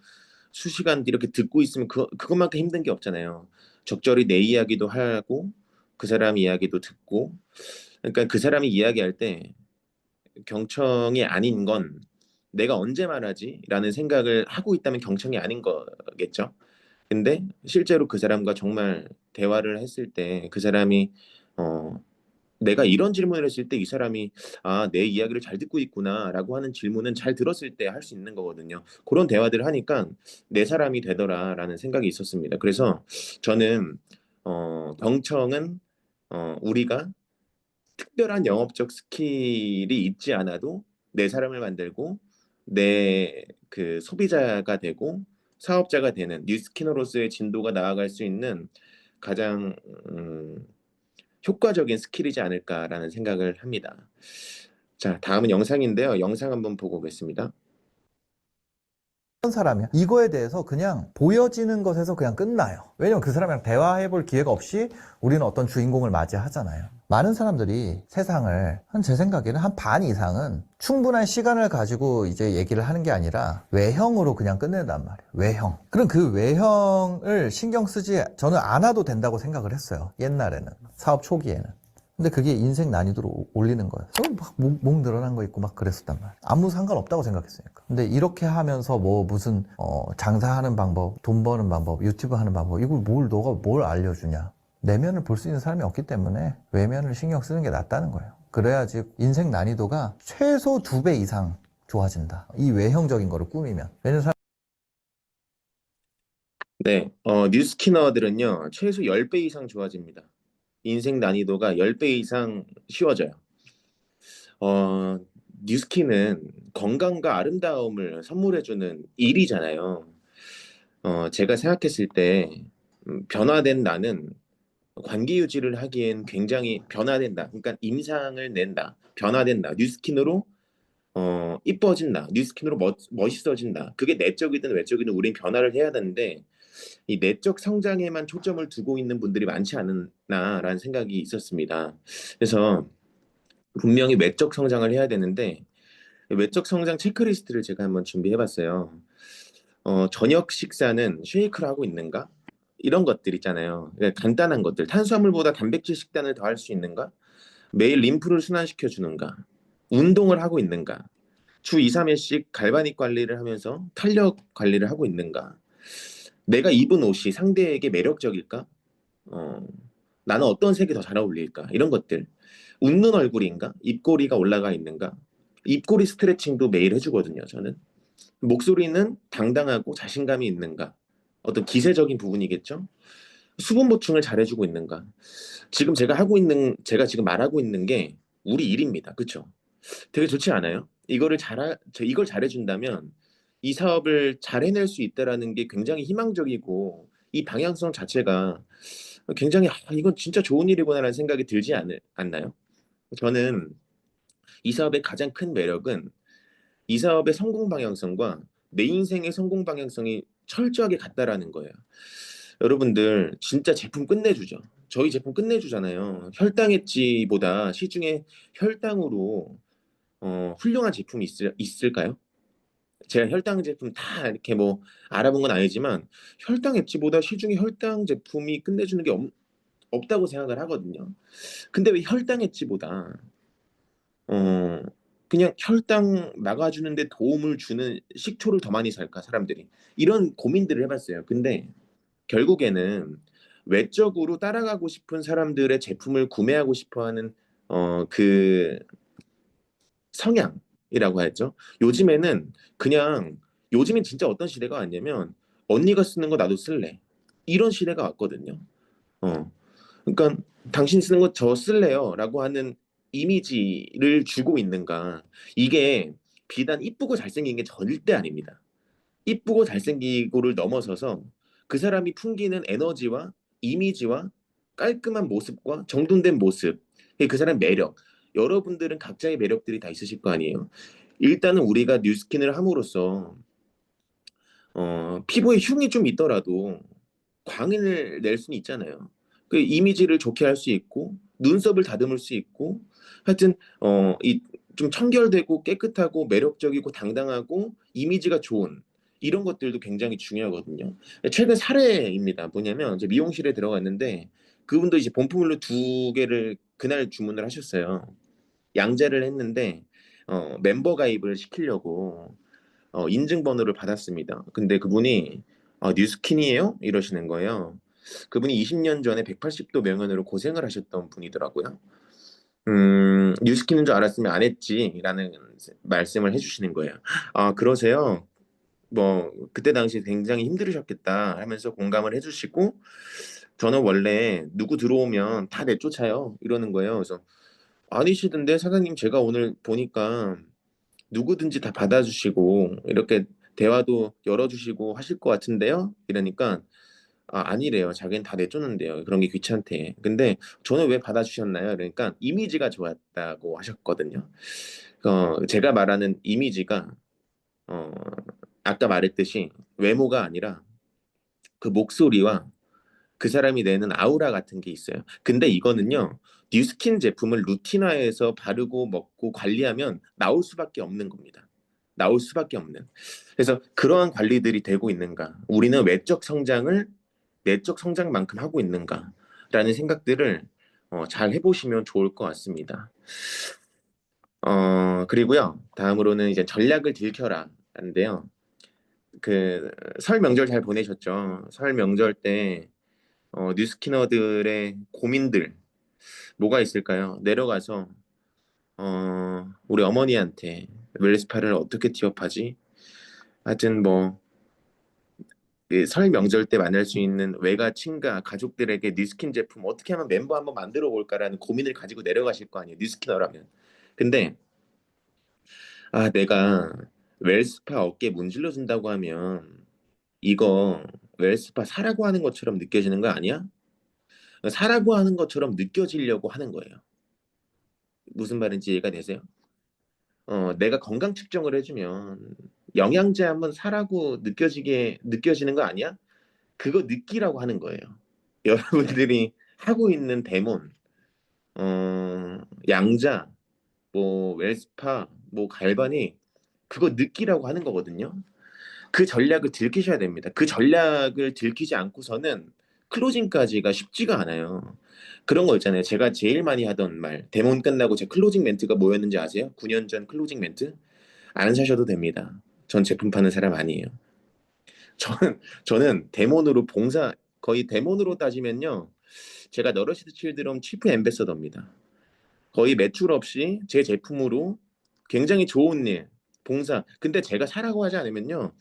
수시간 이렇게 듣고 있으면 그것만큼 힘든 게 없잖아요. 적절히 내 이야기도 하고 그 사람 이야기도 듣고 그러니까 그 사람이 이야기할 때 경청이 아닌 건 내가 언제 말하지? 라는 생각을 하고 있다면 경청이 아닌 거겠죠. 근데 실제로 그 사람과 정말 대화를 했을 때 그 사람이 내가 이런 질문을 했을 때 이 사람이 내 이야기를 잘 듣고 있구나라고 하는 질문은 잘 들었을 때 할 수 있는 거거든요. 그런 대화들을 하니까 내 사람이 되더라라는 생각이 있었습니다. 그래서 저는 경청은 우리가 특별한 영업적 스킬이 있지 않아도 내 사람을 만들고 내 그 소비자가 되고 사업자가 되는 뉴스키너로서의 진도가 나아갈 수 있는 가장 효과적인 스킬이지 않을까라는 생각을 합니다. 자, 다음은 영상인데요. 영상 한번 보고 오겠습니다. 어떤 사람이야? 이거에 대해서 그냥 보여지는 것에서 그냥 끝나요. 왜냐면 그 사람이랑 대화해 볼 기회가 없이 우리는 어떤 주인공을 맞이하잖아요. 많은 사람들이 세상을 제 생각에는 한 반 이상은 충분한 시간을 가지고 이제 얘기를 하는 게 아니라 외형으로 그냥 끝낸단 말이에요. 외형. 그럼 그 외형을 신경 쓰지 저는 않아도 된다고 생각을 했어요. 옛날에는. 사업 초기에는. 근데 그게 인생 난이도를 올리는 거예요. 막 목 늘어난 거 있고 막 그랬었단 말이에요. 아무 상관없다고 생각했으니까. 근데 이렇게 하면서 뭐 무슨 장사하는 방법, 돈 버는 방법, 유튜브 하는 방법 이걸 너가 뭘 알려주냐. 내면을 볼 수 있는 사람이 없기 때문에 외면을 신경 쓰는 게 낫다는 거예요. 그래야지 인생 난이도가 최소 2배 이상 좋아진다. 이 외형적인 거를 꾸미면. 왜냐면 네, 뉴스키너들은요, 최소 10배 이상 좋아집니다. 인생 난이도가 10배 이상 쉬워져요. 뉴스키는 건강과 아름다움을 선물해주는 일이잖아요. 제가 생각했을 때 변화된 나는 관계 유지를 하기엔 굉장히 변화된다. 그러니까 임상을 낸다. 변화된다. 뉴스킨으로 이뻐진다. 뉴스킨으로 멋있어진다. 그게 내적이든 외적이든 우린 변화를 해야 되는데 이 내적 성장에만 초점을 두고 있는 분들이 많지 않나라는 생각이 있었습니다. 그래서 분명히 외적 성장을 해야 되는데 외적 성장 체크리스트를 제가 한번 준비해봤어요. 저녁 식사는 쉐이크를 하고 있는가? 이런 것들 있잖아요. 그러니까 간단한 것들. 탄수화물보다 단백질 식단을 더 할 수 있는가? 매일 림프를 순환시켜 주는가? 운동을 하고 있는가? 주 2, 3회씩 갈바닉 관리를 하면서 탄력 관리를 하고 있는가? 내가 입은 옷이 상대에게 매력적일까? 나는 어떤 색이 더 잘 어울릴까? 이런 것들. 웃는 얼굴인가? 입꼬리가 올라가 있는가? 입꼬리 스트레칭도 매일 해주거든요, 저는. 목소리는 당당하고 자신감이 있는가? 어떤 기세적인 부분이겠죠? 수분 보충을 잘해주고 있는가? 제가 지금 말하고 있는 게 우리 일입니다. 그쵸? 되게 좋지 않아요? 이걸 잘해준다면 이 사업을 잘 해낼 수 있다라는 게 굉장히 희망적이고 이 방향성 자체가 굉장히 이건 진짜 좋은 일이구나라는 생각이 들지 않나요? 저는 이 사업의 가장 큰 매력은 이 사업의 성공 방향성과 내 인생의 성공 방향성이 철저하게 같다라는 거예요. 여러분들 진짜 제품 끝내주죠. 저희 제품 끝내주잖아요. 혈당 엣지보다 시중에 혈당으로 훌륭한 제품이 있을까요? 제가 혈당 제품 다 이렇게 뭐 알아본 건 아니지만 혈당 엣지보다 시중에 혈당 제품이 끝내주는 게 없다고 생각을 하거든요. 근데 왜 혈당 엣지보다 어, 그냥 혈당 막아주는 데 도움을 주는 식초를 더 많이 살까 사람들이 이런 고민들을 해봤어요. 근데 결국에는 외적으로 따라가고 싶은 사람들의 제품을 구매하고 싶어하는 그 성향이라고 하죠. 요즘엔 진짜 어떤 시대가 왔냐면 언니가 쓰는 거 나도 쓸래 이런 시대가 왔거든요. 어, 그러니까 당신 쓰는 거 저 쓸래요라고 하는 이미지를 주고 있는가? 이게 비단 이쁘고 잘생긴 게 절대 아닙니다. 이쁘고 잘생기고를 넘어서서 그 사람이 풍기는 에너지와 이미지와 깔끔한 모습과 정돈된 모습, 그 사람의 매력. 여러분들은 각자의 매력들이 다 있으실 거 아니에요. 일단은 우리가 뉴스킨을 함으로써 피부에 흉이 좀 있더라도 광을 낼 수는 있잖아요. 그 이미지를 좋게 할 수 있고 눈썹을 다듬을 수 있고 하여튼 이 좀 청결되고 깨끗하고 매력적이고 당당하고 이미지가 좋은 이런 것들도 굉장히 중요하거든요. 최근 사례입니다. 뭐냐면 이제 미용실에 들어갔는데 그분도 이제 본품으로 2개를 그날 주문을 하셨어요. 양재를 했는데 멤버 가입을 시키려고 인증번호를 받았습니다. 근데 그분이 뉴스킨이에요? 이러시는 거예요. 그분이 20년 전에 180도 명연으로 고생을 하셨던 분이더라고요. 뉴스킨인 줄 알았으면 안 했지라는 말씀을 해주시는 거예요. 아, 그러세요? 뭐 그때 당시 굉장히 힘들으셨겠다 하면서 공감을 해주시고 저는 원래 누구 들어오면 다 내쫓아요 이러는 거예요. 그래서 아니시던데 사장님 제가 오늘 보니까 누구든지 다 받아주시고 이렇게 대화도 열어주시고 하실 것 같은데요? 이러니까 아니래요. 자기는 다 내쫓는데요. 그런 게 귀찮대. 근데 저는 왜 받아주셨나요? 그러니까 이미지가 좋았다고 하셨거든요. 제가 말하는 이미지가 어, 아까 말했듯이 외모가 아니라 그 목소리와 그 사람이 내는 아우라 같은 게 있어요. 근데 이거는요, 뉴스킨 제품을 루틴화해서 바르고 먹고 관리하면 나올 수밖에 없는 겁니다. 나올 수밖에 없는. 그래서 그러한 관리들이 되고 있는가? 우리는 외적 성장을 내적 성장만큼 하고 있는가? 라는 생각들을 잘 해보시면 좋을 것 같습니다. 그리고요, 다음으로는 이제 전략을 들켜라. 인데요. 그 설 명절 잘 보내셨죠? 설 명절 때 뉴스키너들의 고민들 뭐가 있을까요? 내려가서 우리 어머니한테 웰스파를 어떻게 티업하지? 하여튼 뭐 설 명절 때 만날 수 있는 외가 친가 가족들에게 뉴스킨 제품 어떻게 하면 멤버 한번 만들어 볼까라는 고민을 가지고 내려가실 거 아니에요. 뉴스키너라면. 근데 내가 웰스파 어깨 문질러 준다고 하면 이거 웰스파 사라고 하는 것처럼 느껴지는 거 아니야? 사라고 하는 것처럼 느껴지려고 하는 거예요. 무슨 말인지 이해가 되세요? 내가 건강 측정을 해주면 영양제 한번 사라고 느껴지는 거 아니야? 그거 느끼라고 하는 거예요. 여러분들이 하고 있는 데몬, 양자, 뭐 웰스파, 뭐 갈바니 그거 느끼라고 하는 거거든요. 그 전략을 들키셔야 됩니다. 그 전략을 들키지 않고서는 클로징까지가 쉽지가 않아요. 그런 거 있잖아요. 제가 제일 많이 하던 말, 데몬 끝나고 제 클로징 멘트가 뭐였는지 아세요? 9년 전 클로징 멘트? 안 사셔도 됩니다. 전 제품 파는 사람 아니에요. 저는 데몬으로 거의 데몬으로 따지면요. 제가 너러시드 칠드럼 치프 앰베서더입니다. 거의 매출 없이 제 제품으로 굉장히 좋은 일, 봉사. 근데 제가 사라고 하지 않으면요.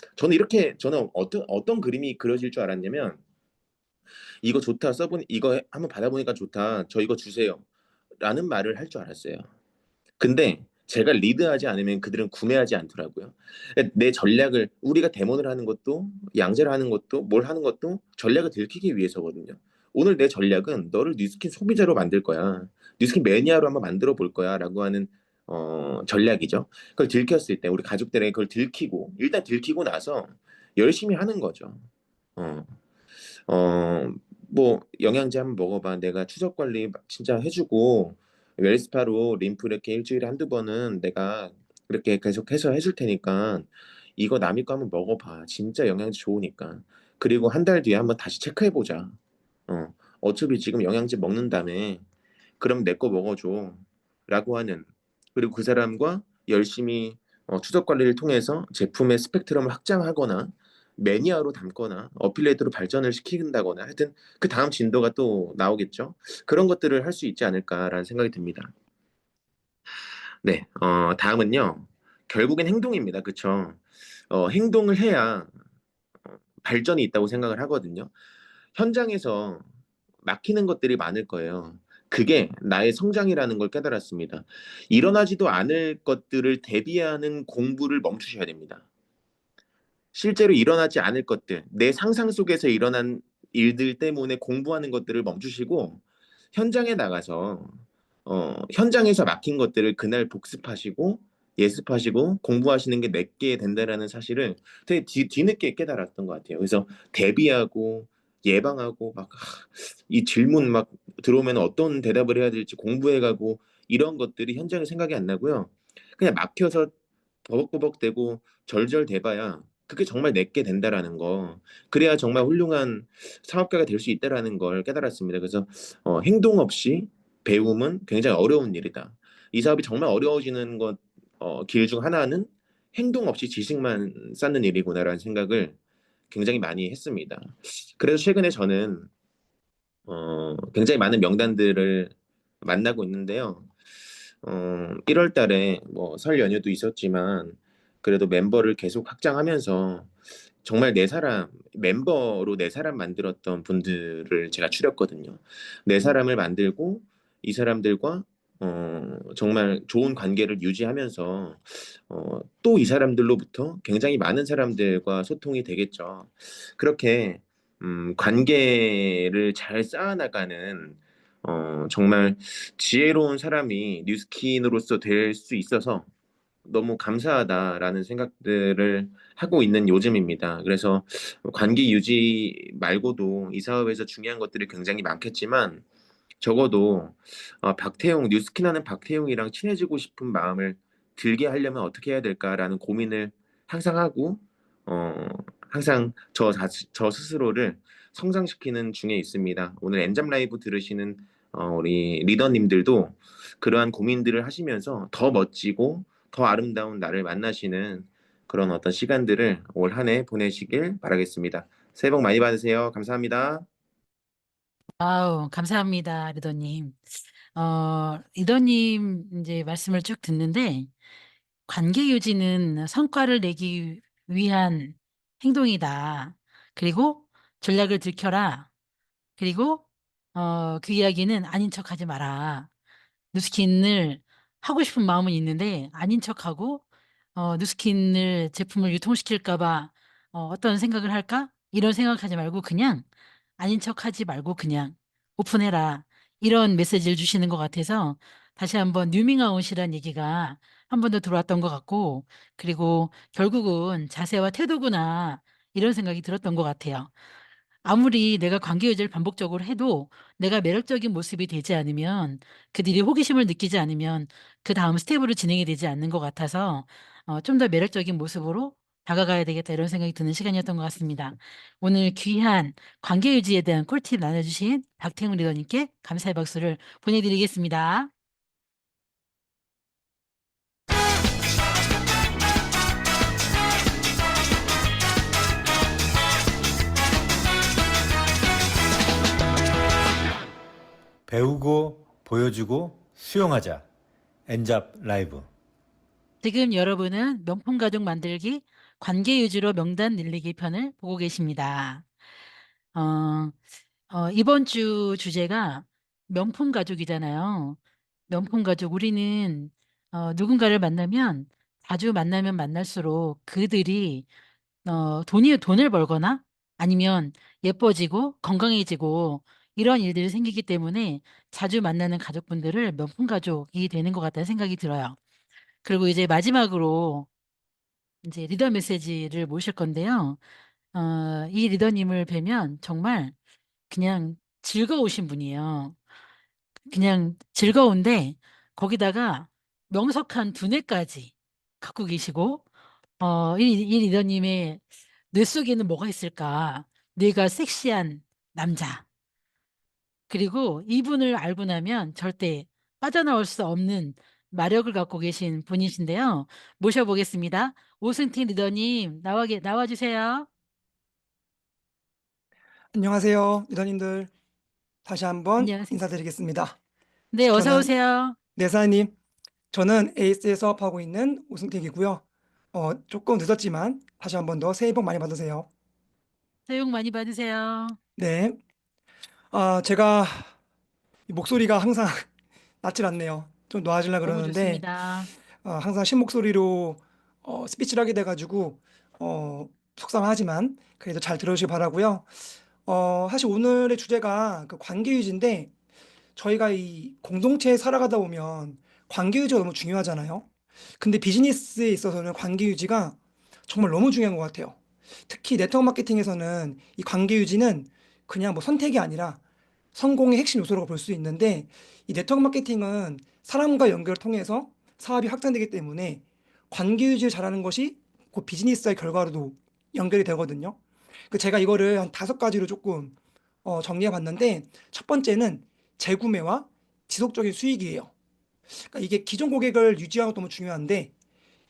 저는 어떤 그림이 그려질 줄 알았냐면 이거 좋다 써보니 이거 한번 받아보니까 좋다. 저 이거 주세요. 라는 말을 할 줄 알았어요. 근데 제가 리드하지 않으면 그들은 구매하지 않더라고요. 내 전략을 우리가 데모를 하는 것도 양재를 하는 것도 뭘 하는 것도 전략을 들키기 위해서거든요. 오늘 내 전략은 너를 뉴스킨 소비자로 만들 거야. 뉴스킨 매니아로 한번 만들어 볼 거야 라고 하는 전략이죠. 그걸 들켰을 때 우리 가족들에게 그걸 일단 들키고 나서 열심히 하는 거죠. 어, 뭐 영양제 한번 먹어봐. 내가 추적 관리 진짜 해주고 웰스파로 림프 이렇게 일주일에 한두 번은 내가 이렇게 계속해서 해줄 테니까 이거 남이 거 한번 먹어봐. 진짜 영양제 좋으니까. 그리고 한 달 뒤에 한번 다시 체크해보자. 어차피 지금 영양제 먹는다며. 그럼 내 거 먹어줘. 라고 하는. 그리고 그 사람과 열심히 추적 관리를 통해서 제품의 스펙트럼을 확장하거나 매니아로 담거나 어필레이트로 발전을 시킨다거나 하여튼 그 다음 진도가 또 나오겠죠. 그런 것들을 할 수 있지 않을까라는 생각이 듭니다. 네, 다음은요. 결국엔 행동입니다. 그쵸? 행동을 해야 발전이 있다고 생각을 하거든요. 현장에서 막히는 것들이 많을 거예요. 그게 나의 성장이라는 걸 깨달았습니다. 일어나지도 않을 것들을 대비하는 공부를 멈추셔야 됩니다. 실제로 일어나지 않을 것들, 내 상상 속에서 일어난 일들 때문에 공부하는 것들을 멈추시고 현장에 나가서 현장에서 막힌 것들을 그날 복습하시고 예습하시고 공부하시는 게 내게 된다라는 사실을 되게 뒤늦게 깨달았던 것 같아요. 그래서 대비하고 예방하고 막 이 질문 막 들어오면 어떤 대답을 해야 될지 공부해가고 이런 것들이 현장에 생각이 안 나고요. 그냥 막혀서 버벅버벅대고 절절대봐야 그게 정말 내게 된다라는 거. 그래야 정말 훌륭한 사업가가 될 수 있다라는 걸 깨달았습니다. 그래서 행동 없이 배움은 굉장히 어려운 일이다. 이 사업이 정말 어려워지는 길 중 하나는 행동 없이 지식만 쌓는 일이구나라는 생각을 굉장히 많이 했습니다. 그래서 최근에 저는 굉장히 많은 명단들을 만나고 있는데요. 1월 달에 뭐 설 연휴도 있었지만 그래도 멤버를 계속 확장하면서 정말 네 사람 멤버로 네 사람 만들었던 분들을 제가 추렸거든요. 네 사람을 만들고 이 사람들과 정말 좋은 관계를 유지하면서 또 이 사람들로부터 굉장히 많은 사람들과 소통이 되겠죠. 그렇게 관계를 잘 쌓아나가는 정말 지혜로운 사람이 뉴스킨으로서 될 수 있어서 너무 감사하다라는 생각들을 하고 있는 요즘입니다. 그래서 관계 유지 말고도 이 사업에서 중요한 것들이 굉장히 많겠지만 적어도 박태용 뉴스킨하는 박태용이랑 친해지고 싶은 마음을 들게 하려면 어떻게 해야 될까라는 고민을 항상 하고 어, 항상 저 스스로를 성장시키는 중에 있습니다. 오늘 엔잡 라이브 들으시는 우리 리더님들도 그러한 고민들을 하시면서 더 멋지고 더 아름다운 나를 만나시는 그런 어떤 시간들을 올 한 해 보내시길 바라겠습니다. 새해 복 많이 받으세요. 감사합니다. 아우, 감사합니다, 리더님. 리더님 이제 말씀을 쭉 듣는데, 관계 유지는 성과를 내기 위한 행동이다. 그리고 전략을 들켜라. 그리고 그 이야기는 아닌 척하지 마라. 누스킨을 하고 싶은 마음은 있는데 아닌 척하고 누스킨을 제품을 유통시킬까 봐 어떤 생각을 할까? 이런 생각하지 말고 그냥 아닌 척하지 말고 그냥 오픈해라. 이런 메시지를 주시는 것 같아서 다시 한번 뉴밍아웃이라는 얘기가 한 번 더 들어왔던 것 같고, 그리고 결국은 자세와 태도구나 이런 생각이 들었던 것 같아요. 아무리 내가 관계 유지를 반복적으로 해도 내가 매력적인 모습이 되지 않으면, 그들이 호기심을 느끼지 않으면 그 다음 스텝으로 진행이 되지 않는 것 같아서 좀 더 매력적인 모습으로 다가가야 되겠다 이런 생각이 드는 시간이었던 것 같습니다. 오늘 귀한 관계 유지에 대한 꿀팁 나눠주신 박태웅 리더님께 감사의 박수를 보내드리겠습니다. 배우고 보여주고 수용하자. 엔잡 라이브. 지금 여러분은 명품 가족 만들기 관계 유지로 명단 늘리기 편을 보고 계십니다. 어, 이번 주 주제가 명품 가족이잖아요. 명품 가족, 우리는 누군가를 만나면 자주 만나면 만날수록 그들이 돈을 벌거나 아니면 예뻐지고 건강해지고 이런 일들이 생기기 때문에 자주 만나는 가족분들을 명품 가족이 되는 것 같다는 생각이 들어요. 그리고 이제 마지막으로 이제 리더 메시지를 모실 건데요. 이 리더님을 뵈면 정말 그냥 즐거우신 분이에요. 그냥 즐거운데 거기다가 명석한 두뇌까지 갖고 계시고, 이 리더님의 뇌 속에는 뭐가 있을까? 뇌가 섹시한 남자. 그리고 이분을 알고 나면 절대 빠져나올 수 없는 마력을 갖고 계신 분이신데요. 모셔보겠습니다. 오승택 리더님 나와주세요. 안녕하세요, 리더님들. 다시 한번 안녕하세요. 인사드리겠습니다. 네, 어서 저는 오세요. 네사님, 저는 에이스에 수업하고 있는 오승택이고요. 조금 늦었지만 다시 한번 더 새해 복 많이 받으세요. 새해 복 많이 받으세요. 네, 제가 이 목소리가 항상 낫질 않네요. 좀 놓아지려고 너무 그러는데 좋습니다. 항상 신목소리로 스피치를 하게 돼가지고 속상하지만 그래도 잘 들어주시기 바라고요. 사실 오늘의 주제가 그 관계 유지인데 저희가 이 공동체에 살아가다 보면 관계 유지가 너무 중요하잖아요. 근데 비즈니스에 있어서는 관계 유지가 정말 너무 중요한 것 같아요. 특히 네트워크 마케팅에서는 이 관계 유지는 그냥 뭐 선택이 아니라 성공의 핵심 요소라고 볼 수 있는데, 이 네트워크 마케팅은 사람과 연결을 통해서 사업이 확장되기 때문에 관계 유지를 잘하는 것이 그 비즈니스의 결과로도 연결이 되거든요. 제가 이거를 한 5가지로 조금 정리해 봤는데, 첫 번째는 재구매와 지속적인 수익이에요. 그러니까 이게 기존 고객을 유지하는 것도 너무 중요한데,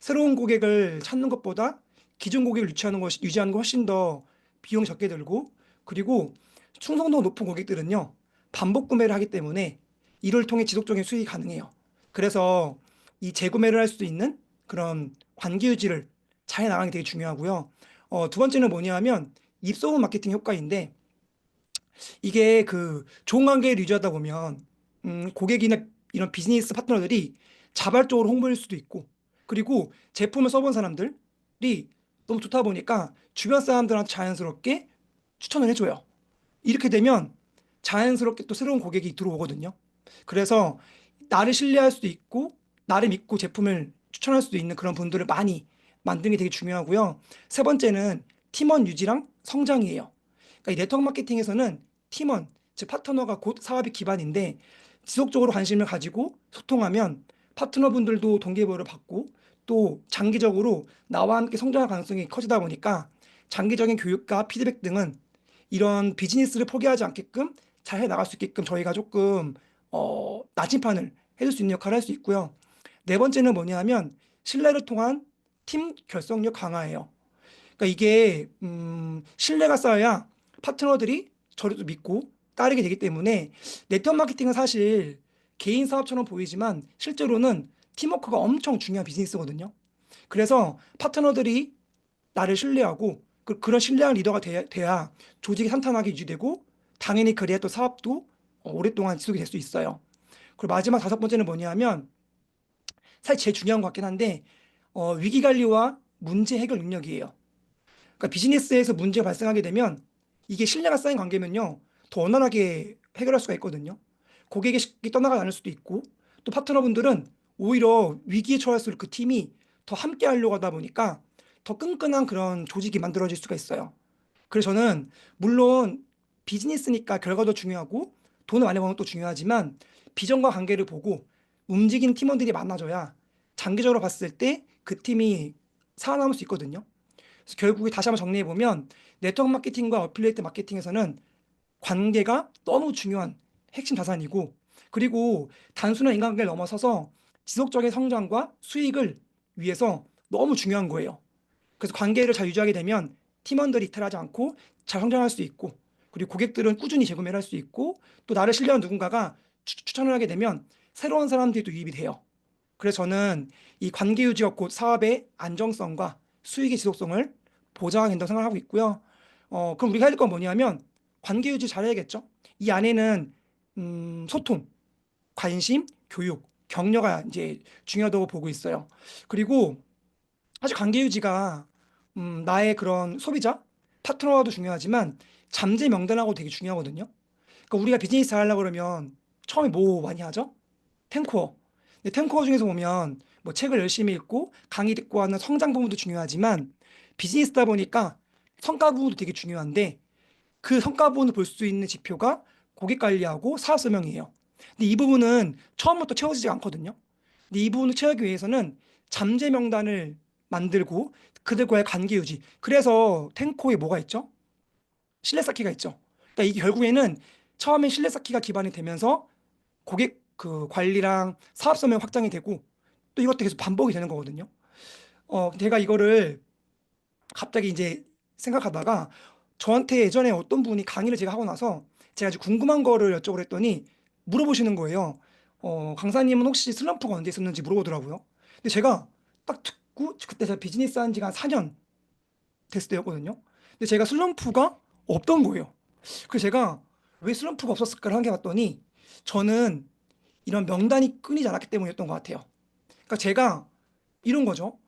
새로운 고객을 찾는 것보다 기존 고객을 유지하는 거 훨씬 더 비용이 적게 들고, 그리고 충성도 높은 고객들은요, 반복 구매를 하기 때문에 이를 통해 지속적인 수익이 가능해요. 그래서 이 재구매를 할 수 있는 그런 관계 유지를 잘 나가는 게 되게 중요하고요. 두 번째는 뭐냐 하면 입소문 마케팅 효과인데, 이게 그 좋은 관계를 유지하다 보면 고객이나 이런 비즈니스 파트너들이 자발적으로 홍보할 수도 있고, 그리고 제품을 써본 사람들이 너무 좋다 보니까 주변 사람들한테 자연스럽게 추천을 해줘요. 이렇게 되면 자연스럽게 또 새로운 고객이 들어오거든요. 그래서 나를 신뢰할 수도 있고 나를 믿고 제품을 추천할 수도 있는 그런 분들을 많이 만드는 게 되게 중요하고요. 세 번째는 팀원 유지랑 성장이에요. 그러니까 이 네트워크 마케팅에서는 팀원, 즉 파트너가 곧 사업의 기반인데, 지속적으로 관심을 가지고 소통하면 파트너분들도 동기부여를 받고 또 장기적으로 나와 함께 성장할 가능성이 커지다 보니까 장기적인 교육과 피드백 등은 이런 비즈니스를 포기하지 않게끔 잘 해나갈 수 있게끔 저희가 조금 나침판을 해줄 수 있는 역할을 할 수 있고요. 네 번째는 뭐냐 하면 신뢰를 통한 팀 결속력 강화예요. 그러니까 이게 신뢰가 쌓여야 파트너들이 저를 또 믿고 따르게 되기 때문에, 네트워크 마케팅은 사실 개인 사업처럼 보이지만 실제로는 팀워크가 엄청 중요한 비즈니스거든요. 그래서 파트너들이 나를 신뢰하고 그런 신뢰한 리더가 돼야 조직이 탄탄하게 유지되고, 당연히 그래야 또 사업도 오랫동안 지속이 될 수 있어요. 그리고 마지막 다섯 번째는 뭐냐 하면 사실 제일 중요한 것 같긴 한데, 위기 관리와 문제 해결 능력이에요. 그러니까 비즈니스에서 문제가 발생하게 되면 이게 신뢰가 쌓인 관계면요, 더 원활하게 해결할 수가 있거든요. 고객이 쉽게 떠나가지 않을 수도 있고, 또 파트너분들은 오히려 위기에 처할수록 그 팀이 더 함께 하려고 하다 보니까 더 끈끈한 그런 조직이 만들어질 수가 있어요. 그래서 저는 물론 비즈니스니까 결과도 중요하고 돈을 많이 버는 것도 중요하지만, 비전과 관계를 보고 움직이는 팀원들이 많아져야 장기적으로 봤을 때 그 팀이 살아남을 수 있거든요. 그래서 결국에 다시 한번 정리해 보면 네트워크 마케팅과 어필리에이트 마케팅에서는 관계가 너무 중요한 핵심 자산이고, 그리고 단순한 인간관계를 넘어서서 지속적인 성장과 수익을 위해서 너무 중요한 거예요. 그래서 관계를 잘 유지하게 되면 팀원들이 이탈하지 않고 잘 성장할 수 있고, 그리고 고객들은 꾸준히 재구매를 할 수 있고, 또 나를 신뢰한 누군가가 추천을 하게 되면 새로운 사람들이 또 유입이 돼요. 그래서 저는 이 관계 유지가 곧 사업의 안정성과 수익의 지속성을 보장하게 된다고 생각하고 있고요. 그럼 우리가 해야 될 건 뭐냐면 관계 유지 잘해야겠죠. 이 안에는 소통, 관심, 교육, 격려가 이제 중요하다고 보고 있어요. 그리고 사실 관계 유지가 나의 그런 소비자, 파트너와도 중요하지만 잠재 명단하고 되게 중요하거든요. 그러니까 우리가 비즈니스 하려고 그러면 처음에 뭐 많이 하죠? 탱코어. 근데 탱코어 중에서 보면 뭐 책을 열심히 읽고 강의 듣고 하는 성장 부분도 중요하지만, 비즈니스다 보니까 성과 부분도 되게 중요한데, 그 성과 부분을 볼 수 있는 지표가 고객 관리하고 사업 설명이에요. 근데 이 부분은 처음부터 채워지지 않거든요. 근데 이 부분을 채우기 위해서는 잠재 명단을 만들고 그들과의 관계 유지. 그래서 탱코에 뭐가 있죠? 신뢰 쌓기가 있죠. 그러니까 이게 결국에는 처음에 신뢰 쌓기가 기반이 되면서 고객 그 관리랑 사업 설명 확장이 되고, 또 이것도 계속 반복이 되는 거거든요. 제가 이거를 갑자기 이제 생각하다가 저한테 예전에 어떤 분이 강의를 제가 하고 나서 제가 이제 궁금한 거를 여쭤보려 했더니 물어보시는 거예요. 강사님은 혹시 슬럼프가 언제 있었는지 물어보더라고요. 근데 제가 딱 듣고, 그때 제가 비즈니스 한 지가 한 4년 됐을 때였거든요. 근데 제가 슬럼프가 없던 거예요. 그래서 제가 왜 슬럼프가 없었을까를 생각해봤더니 저는 이런 명단이 끊이지 않았기 때문이었던 것 같아요. 그러니까 제가 이런 거죠.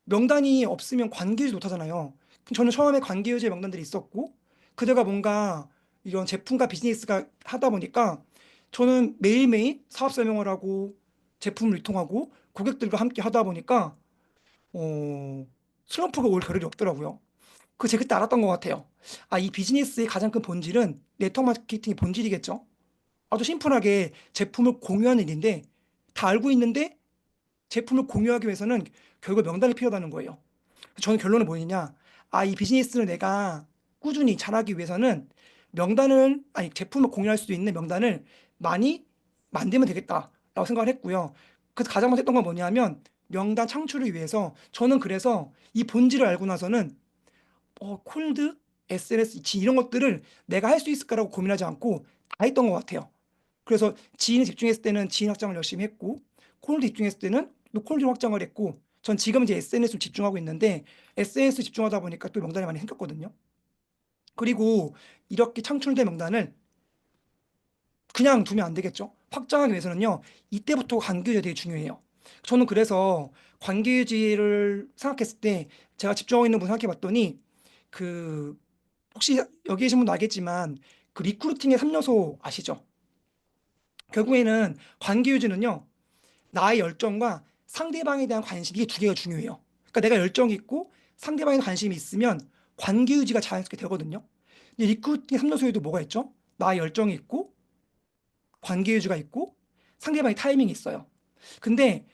명단이 없으면 관계 유지 못하잖아요. 저는 처음에 관계 유지의 명단들이 있었고, 그대가 뭔가 이런 제품과 비즈니스가 하다 보니까 저는 매일매일 사업 설명을 하고 제품을 유통하고 고객들과 함께 하다 보니까 슬럼프가 올 겨를이 없더라고요. 제가 그때 알았던 것 같아요. 이 비즈니스의 가장 큰 본질은 네트워크 마케팅의 본질이겠죠. 아주 심플하게 제품을 공유하는 일인데, 다 알고 있는데 제품을 공유하기 위해서는 결국 명단이 필요하다는 거예요. 저는 결론은 뭐였냐? 이 비즈니스를 내가 꾸준히 잘하기 위해서는 제품을 공유할 수 있는 명단을 많이 만들면 되겠다라고 생각을 했고요. 그래서 가장 먼저 했던 건 뭐냐면 명단 창출을 위해서, 저는 그래서 이 본질을 알고 나서는 콜드 SNS, 지인 이런 것들을 내가 할 수 있을까라고 고민하지 않고 다 했던 것 같아요. 그래서 지인에 집중했을 때는 지인 확장을 열심히 했고, 콜드 집중했을 때는 또 콜드 확장을 했고, 전 지금 이제 SNS에 집중하고 있는데 SNS 집중하다 보니까 또 명단이 많이 생겼거든요. 그리고 이렇게 창출된 명단을 그냥 두면 안 되겠죠. 확장하기 위해서는요, 이때부터 관계유지가 되게 중요해요. 저는 그래서 관계유지를 생각했을 때 제가 집중하고 있는 분 생각해 봤더니, 그 혹시 여기 계신 분도 알겠지만 그 리크루팅의 3요소 아시죠? 결국에는 관계유지는요, 나의 열정과 상대방에 대한 관심, 이게 두 개가 중요해요. 그러니까 내가 열정이 있고 상대방에 대한 관심이 있으면 관계유지가 자연스럽게 되거든요. 근데 리크루팅 3요소에도 뭐가 있죠? 나의 열정이 있고 관계유지가 있고 상대방의 타이밍이 있어요. 근데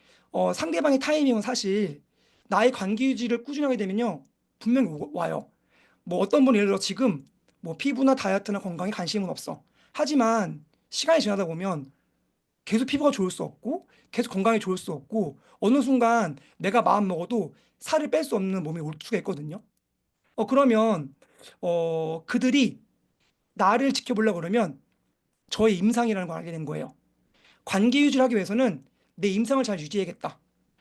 상대방의 타이밍은 사실 나의 관계유지를 꾸준히 하게 되면요, 분명히 와요. 뭐 어떤 분은 예를 들어 지금 뭐 피부나 다이어트나 건강에 관심은 없어. 하지만 시간이 지나다 보면 계속 피부가 좋을 수 없고 계속 건강이 좋을 수 없고 어느 순간 내가 마음 먹어도 살을 뺄 수 없는 몸이 올 수가 있거든요. 그러면 그들이 나를 지켜보려고 그러면 저의 임상이라는 걸 알게 된 거예요. 관계 유지를 하기 위해서는 내 임상을 잘 유지해야겠다.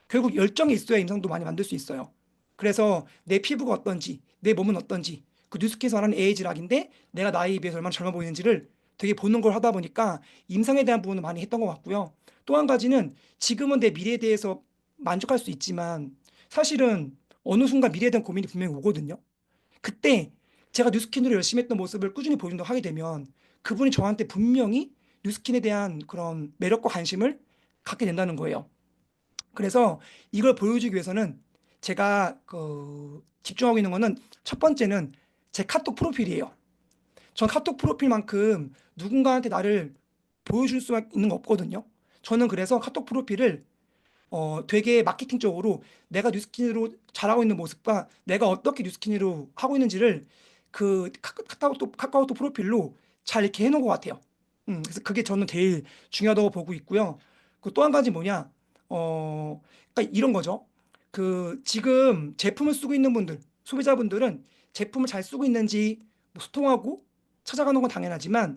결국 열정이 있어야 임상도 많이 만들 수 있어요. 그래서 내 피부가 어떤지, 내 몸은 어떤지, 그 뉴스케에서 말하는 에이지락인데 내가 나이에 비해서 얼마나 젊어 보이는지를 되게 보는 걸 하다 보니까 임상에 대한 부분은 많이 했던 것 같고요. 또 한 가지는 지금은 내 미래에 대해서 만족할 수 있지만 사실은 어느 순간 미래에 대한 고민이 분명히 오거든요. 그때 제가 뉴스킨으로 열심히 했던 모습을 꾸준히 보여준다고 하게 되면 그분이 저한테 분명히 뉴스킨에 대한 그런 매력과 관심을 갖게 된다는 거예요. 그래서 이걸 보여주기 위해서는 제가 집중하고 있는 거는 첫 번째는 제 카톡 프로필이에요. 전 카톡 프로필만큼 누군가한테 나를 보여줄 수 있는 거 없거든요. 저는 그래서 카톡 프로필을 되게 마케팅적으로 내가 뉴스킨으로 잘하고 있는 모습과 내가 어떻게 뉴스킨으로 하고 있는지를 그 카카오톡 프로필로 잘 이렇게 해놓은 것 같아요. 그래서 그게 저는 제일 중요하다고 보고 있고요. 그 또 한 가지 뭐냐, 그러니까 이런 거죠. 그 지금 제품을 쓰고 있는 분들, 소비자분들은 제품을 잘 쓰고 있는지 뭐 소통하고 찾아가는 건 당연하지만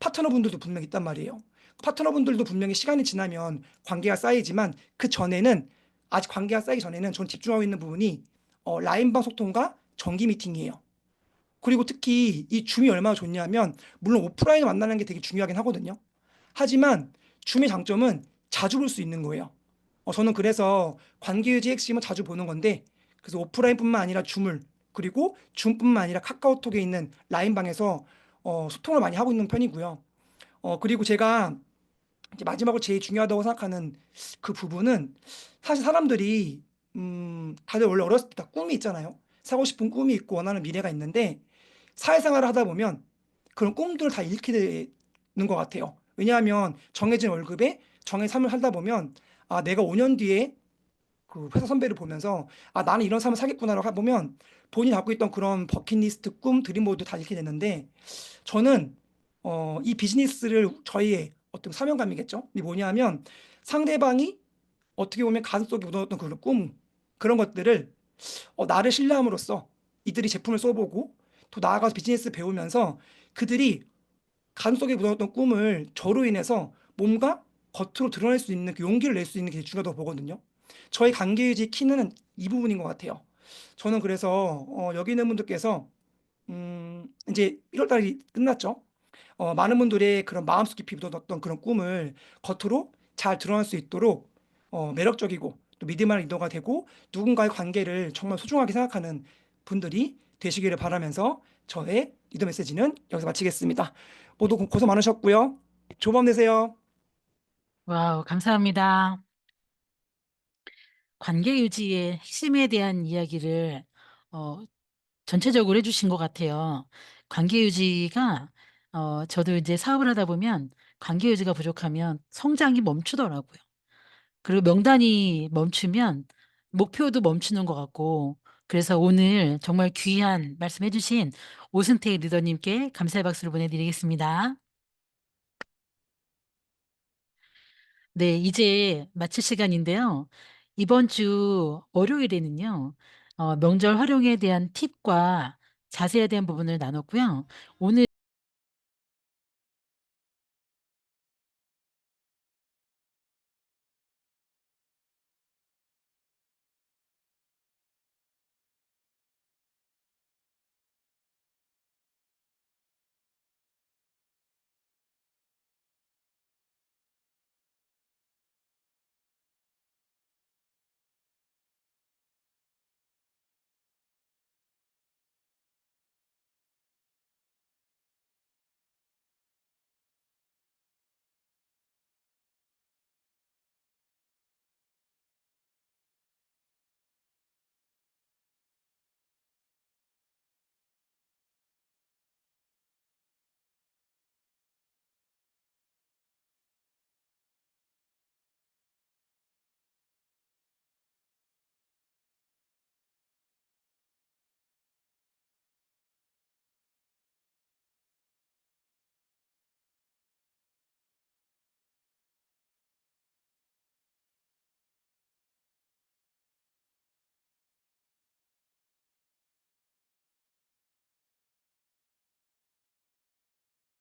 파트너분들도 분명히 있단 말이에요. 파트너분들도 분명히 시간이 지나면 관계가 쌓이지만 그 전에는 아직 관계가 쌓이기 전에는 전 집중하고 있는 부분이 라인방 소통과 정기 미팅이에요. 그리고 특히 이 줌이 얼마나 좋냐면 물론 오프라인을 만나는 게 되게 중요하긴 하거든요. 하지만 줌의 장점은 자주 볼 수 있는 거예요. 저는 그래서 관계 유지 핵심은 자주 보는 건데 그래서 오프라인뿐만 아니라 줌을 그리고 줌뿐만 아니라 카카오톡에 있는 라인방에서 소통을 많이 하고 있는 편이고요. 그리고 제가 이제 마지막으로 제일 중요하다고 생각하는 그 부분은 사실 사람들이 다들 원래 어렸을 때 다 꿈이 있잖아요. 사고 싶은 꿈이 있고 원하는 미래가 있는데 사회생활을 하다 보면 그런 꿈들을 다 잃게 되는 것 같아요. 왜냐하면 정해진 월급에 정해진 삶을 살다 보면 아 내가 5년 뒤에 그 회사 선배를 보면서 아 나는 이런 삶을 살겠구나라고 보면 본인이 갖고 있던 그런 버킷리스트 꿈 드림보드 다 잃게 되는데 저는 이 비즈니스를 저희의 어떤 사명감이겠죠. 이게 뭐냐면 상대방이 어떻게 보면 가슴속에 묻어뒀던 그런 꿈 그런 것들을 나를 신뢰함으로써 이들이 제품을 써보고 또 나아가서 비즈니스 배우면서 그들이 가슴속에 묻어뒀던 꿈을 저로 인해서 뭔가 겉으로 드러낼 수 있는 그 용기를 낼 수 있는 게 중요하다고 보거든요. 저희 관계유지 키는 이 부분인 것 같아요. 저는 그래서 여기 있는 분들께서 이제 1월 달이 끝났죠. 많은 분들의 그런 마음속 깊이 묻어뒀던 그런 꿈을 겉으로 잘 드러날 수 있도록 매력적이고 또 믿음할 리더가 되고 누군가의 관계를 정말 소중하게 생각하는 분들이 되시기를 바라면서 저의 리더 메시지는 여기서 마치겠습니다. 모두 고생 많으셨고요. 좋은 밤 되세요. 와우, 감사합니다. 관계 유지의 핵심에 대한 이야기를 어, 전체적으로 해주신 것 같아요. 관계 유지가 저도 이제 사업을 하다 보면 관계 유지가 부족하면 성장이 멈추더라고요. 그리고 명단이 멈추면 목표도 멈추는 것 같고 그래서 오늘 정말 귀한 말씀해주신 오승택 리더님께 감사의 박수를 보내드리겠습니다. 네, 이제 마칠 시간인데요. 이번 주 월요일에는요, 명절 활용에 대한 팁과 자세에 대한 부분을 나눴고요. 오늘